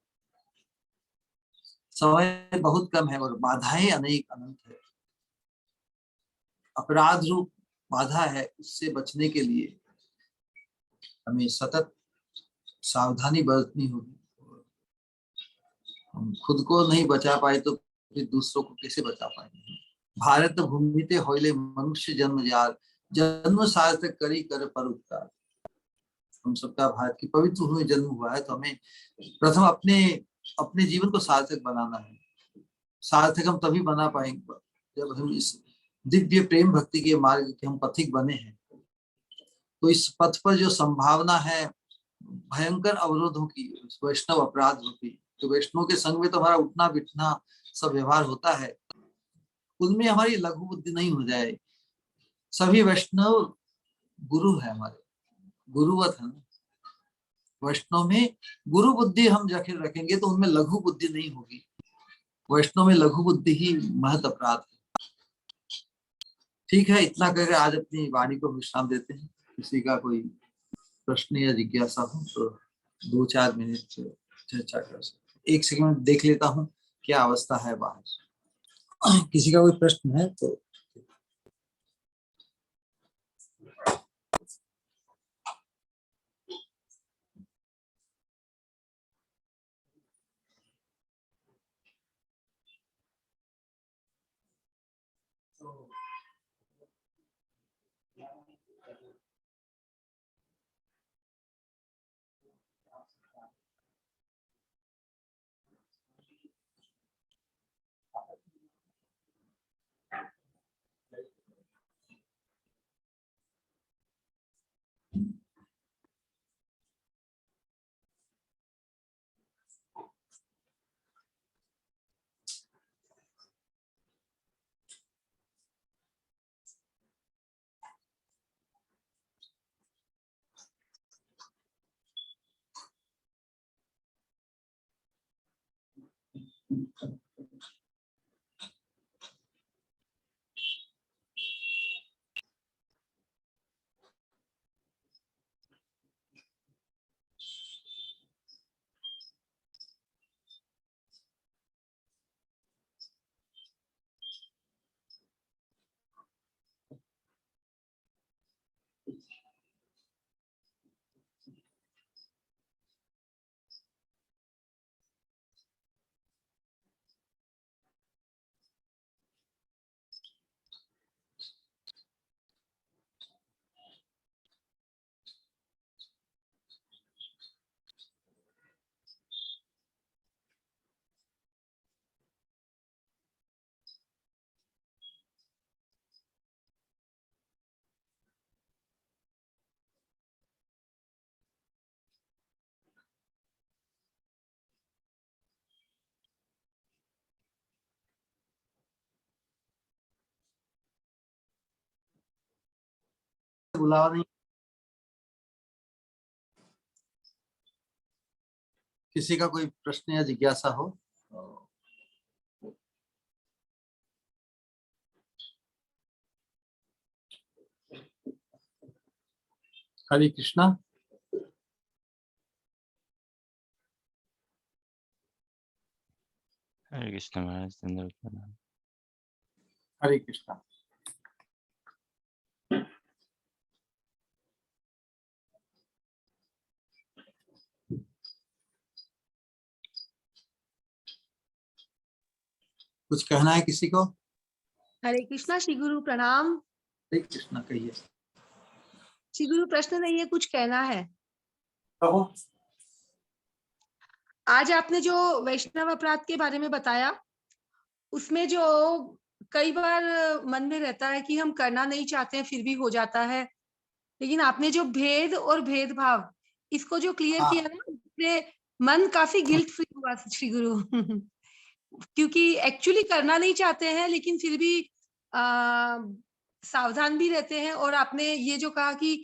समय बहुत कम है और बाधाएं अनेक अनंत है। अपराध रूप बाधा है, उससे बचने के लिए हमें सतत सावधानी बरतनी होगी। हम खुद को नहीं बचा पाए तो फिर दूसरों को कैसे बचा पाएंगे। भारत भूमिते होइले मनुष्य जन्म जार, जन्म सार्थक करी कर पर उपकार। हम सबका भारत की पवित्र हुए जन्म हुआ है, तो हमें प्रथम अपने जीवन को सार्थक बनाना है। सार्थक हम तभी बना पाएंगे जब हम इस दिव्य प्रेम भक्ति के मार्ग के हम पथिक बने हैं। तो इस पथ पर जो संभावना है भयंकर अवरोधों की, वैष्णव अपराधों की, तो वैष्णव के संग में तो हमारा उठना बैठना सब व्यवहार होता है, उनमें हमारी लघु बुद्धि नहीं हो जाए। सभी वैष्णव गुरु है हमारे, गुरुवत है। वैष्णव में गुरु बुद्धि हम जखिर रखेंगे तो उनमें लघु बुद्धि नहीं होगी। वैष्णव में लघु बुद्धि ही महत अपराध है। ठीक है, इतना करके आज अपनी वाणी को विश्राम देते हैं। किसी का कोई प्रश्न या जिज्ञासा हो तो 2-4 मिनट चर्चा कर सकते। एक सेकंड देख लेता हूँ क्या अवस्था है बाहर। किसी का कोई प्रश्न है तो बुलावा नहीं। किसी का कोई प्रश्न या जिज्ञासा हो तो हरे कृष्णा। हरे कृष्ण महाराज, दंडवत प्रणाम। हरे कृष्णा। कुछ कहना है किसी को? हरे कृष्णा। श्री गुरु प्रणाम। हरे कृष्णा कहिए। श्री गुरु प्रश्न नहीं है, कुछ कहना है। कहो। आज आपने जो वैष्णव अपराध के बारे में बताया, उसमें जो कई बार मन में रहता है कि हम करना नहीं चाहते हैं फिर भी हो जाता है, लेकिन आपने जो भेद और भेदभाव इसको जो क्लियर हाँ। किया ना, उससे मन काफी गिल्ट फ्री हुआ श्री गुरु। क्योंकि एक्चुअली करना नहीं चाहते हैं लेकिन फिर भी सावधान भी रहते हैं। और आपने ये जो कहा कि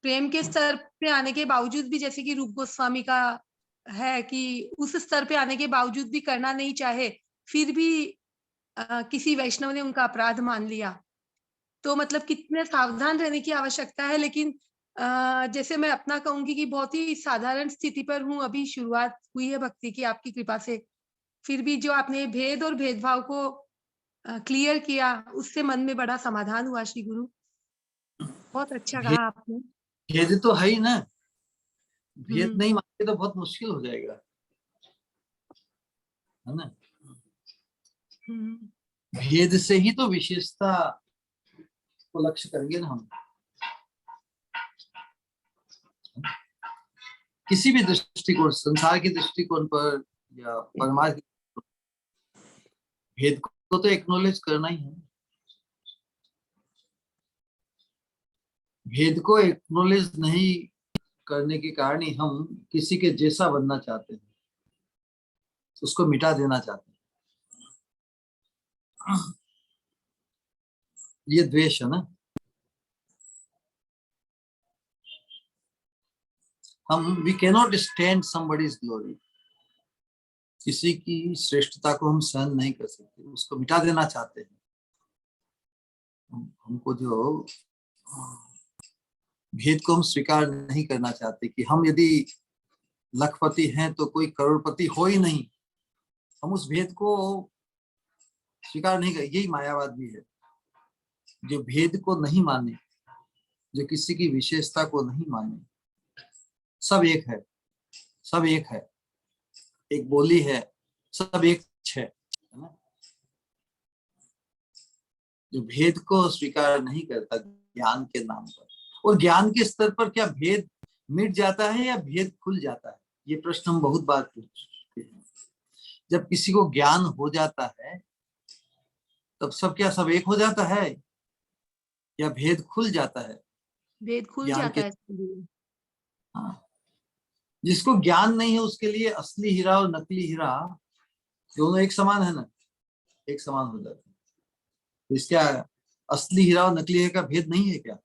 प्रेम के स्तर पे आने के बावजूद भी, जैसे कि रूप गोस्वामी का है कि उस स्तर पे आने के बावजूद भी करना नहीं चाहे, फिर भी किसी वैष्णव ने उनका अपराध मान लिया, तो मतलब कितने सावधान रहने की आवश्यकता है। लेकिन जैसे मैं अपना कहूंगी कि बहुत ही साधारण स्थिति पर हूँ, अभी शुरुआत हुई है भक्ति की आपकी कृपा से, फिर भी जो आपने भेद और भेदभाव को क्लियर किया, उससे मन में बड़ा समाधान हुआ श्री गुरु। बहुत अच्छा भेद कहा आपने। भेद तो है ही ना। भेद नहीं मानते तो बहुत मुश्किल हो जाएगा, है ना। भेद से ही तो विशेषता को लक्ष्य करेंगे ना हम। किसी भी दृष्टिकोण, संसार के दृष्टिकोण पर या परमार्थ, भेद को तो एक्नॉलेज करना ही है। भेद को एक्नॉलेज नहीं करने के कारण ही हम किसी के जैसा बनना चाहते हैं, उसको मिटा देना चाहते हैं। ये द्वेष है ना। हम we cannot stand somebody's glory, किसी की श्रेष्ठता को हम सहन नहीं कर सकते, उसको मिटा देना चाहते हैं। हमको जो भेद को हम स्वीकार नहीं करना चाहते कि हम यदि लखपति हैं तो कोई करोड़पति हो ही नहीं, हम उस भेद को स्वीकार नहीं कर। यही मायावाद भी है, जो भेद को नहीं माने, जो किसी की विशेषता को नहीं माने। सब एक है, सब एक है, एक बोली है, सब एक है ना। जो भेद को स्वीकार नहीं करता ज्ञान के नाम पर, और ज्ञान के स्तर पर क्या भेद मिट जाता है या भेद खुल जाता है, ये प्रश्न हम बहुत बार पूछते हैं। जब किसी को ज्ञान हो जाता है तब सब क्या सब एक हो जाता है या भेद खुल जाता है? भेद खुल ज्ञान जाता के- है। हाँ। जिसको ज्ञान नहीं है उसके लिए असली हीरा और नकली हीरा दोनों एक समान है ना, एक समान हो जाता है। तो इसका असली हीरा और नकली हीरे का भेद नहीं है क्या?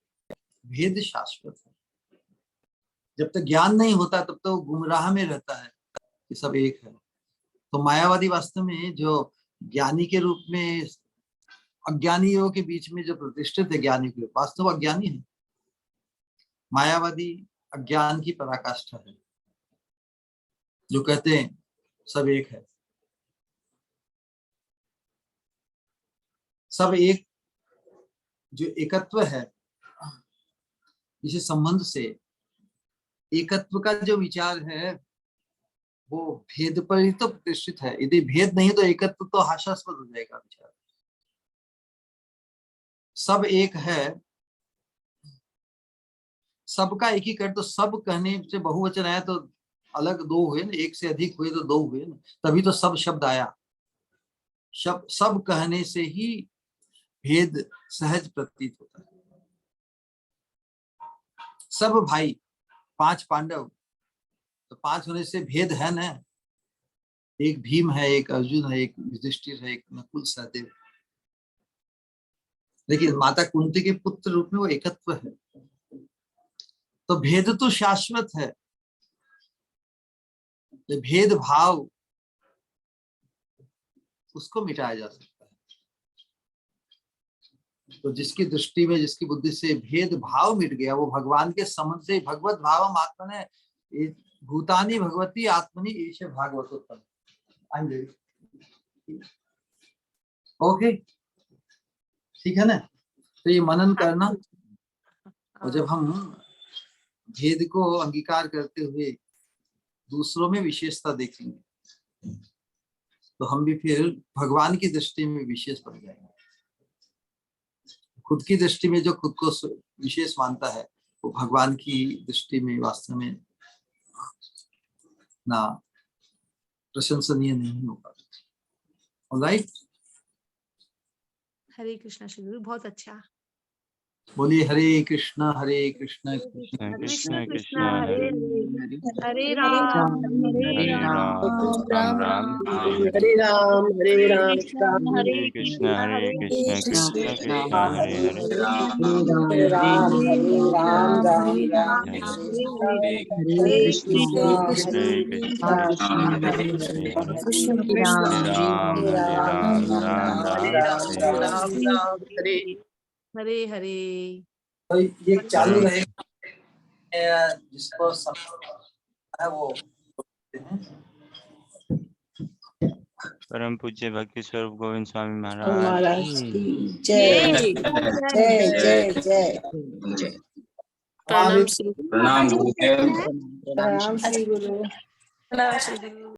भेद शाश्वत है। जब तक ज्ञान नहीं होता तब तो गुमराह में रहता है कि सब एक है। तो मायावादी वास्तव में जो ज्ञानी के रूप में अज्ञानियों के बीच में जो प्रतिष्ठित है, ज्ञानी के वास्तव अज्ञानी है। मायावादी अज्ञान की पराकाष्ठा है, जो कहते हैं सब एक है। सब एक, जो एकत्व है, इसी संबंध से एकत्व का जो विचार है वो भेद पर ही तो प्रतिष्ठित है। यदि भेद नहीं तो एकत्व तो हास्यास्पद हो जाएगा विचार। सब एक है, सबका एक ही कर, तो सब कहने से बहुवचन आया तो अलग दो हुए ना, एक से अधिक हुए तो दो हुए ना, तभी तो सब शब्द आया। सब कहने से ही भेद सहज प्रतीत होता है। सब भाई, 5 पांडव, तो 5 होने से भेद है ना, एक भीम है, एक अर्जुन है, एक युधिष्ठिर है, एक नकुल सहदेव। लेकिन माता कुंती के पुत्र रूप में वो एकत्व है। तो भेद तो शाश्वत है, तो भेद भाव उसको मिटाया जा सकता है। तो जिसकी दृष्टि में, जिसकी बुद्धि से भेद भाव मिट गया, वो भगवान के संबंध से भगवत भावम आत्मने भूतानी भगवती आत्मनि ईश भागवतोत्तम। ओके, ठीक है ना। तो ये मनन करना, और जब हम भेद को अंगीकार करते हुए दूसरों में विशेषता देखेंगे तो हम भी फिर भगवान की दृष्टि में विशेष बन जाएंगे। खुद की दृष्टि में जो खुद को विशेष मानता है वो भगवान की दृष्टि में वास्तव में ना प्रशंसनीय नहीं होगा। ऑलराइट, हरे कृष्णा श्री गुरु, बहुत अच्छा। बोलिए हरे कृष्णा कृष्ण कृष्ण कृष्ण कृष्ण हरे हरे हरे, हरे राम हरे हरे राम, राम राम राम हरे हरे। हरे राम हरे राम कृष्ण हरे हरे कृष्ण कृष्ण कृष्ण कृष्ण हरे हरे। हरे राम राम राम हरे हरे हरे कृष्ण हरे कृष्ण कृष्ण कृष्ण हरे हरे। हरे राम राम राम हरे हरे। राम हरे। हरे हरे। तो ये चालू परम रहेगा, जिसको समझना है वो परम पूज्य भक्ति स्वरूप गोविंद स्वामी महाराज महाराज की की जय जय जय जय जय। प्रणाम गुरुदेव। प्रणाम श्री गुरु। प्रणाम श्री गुरु।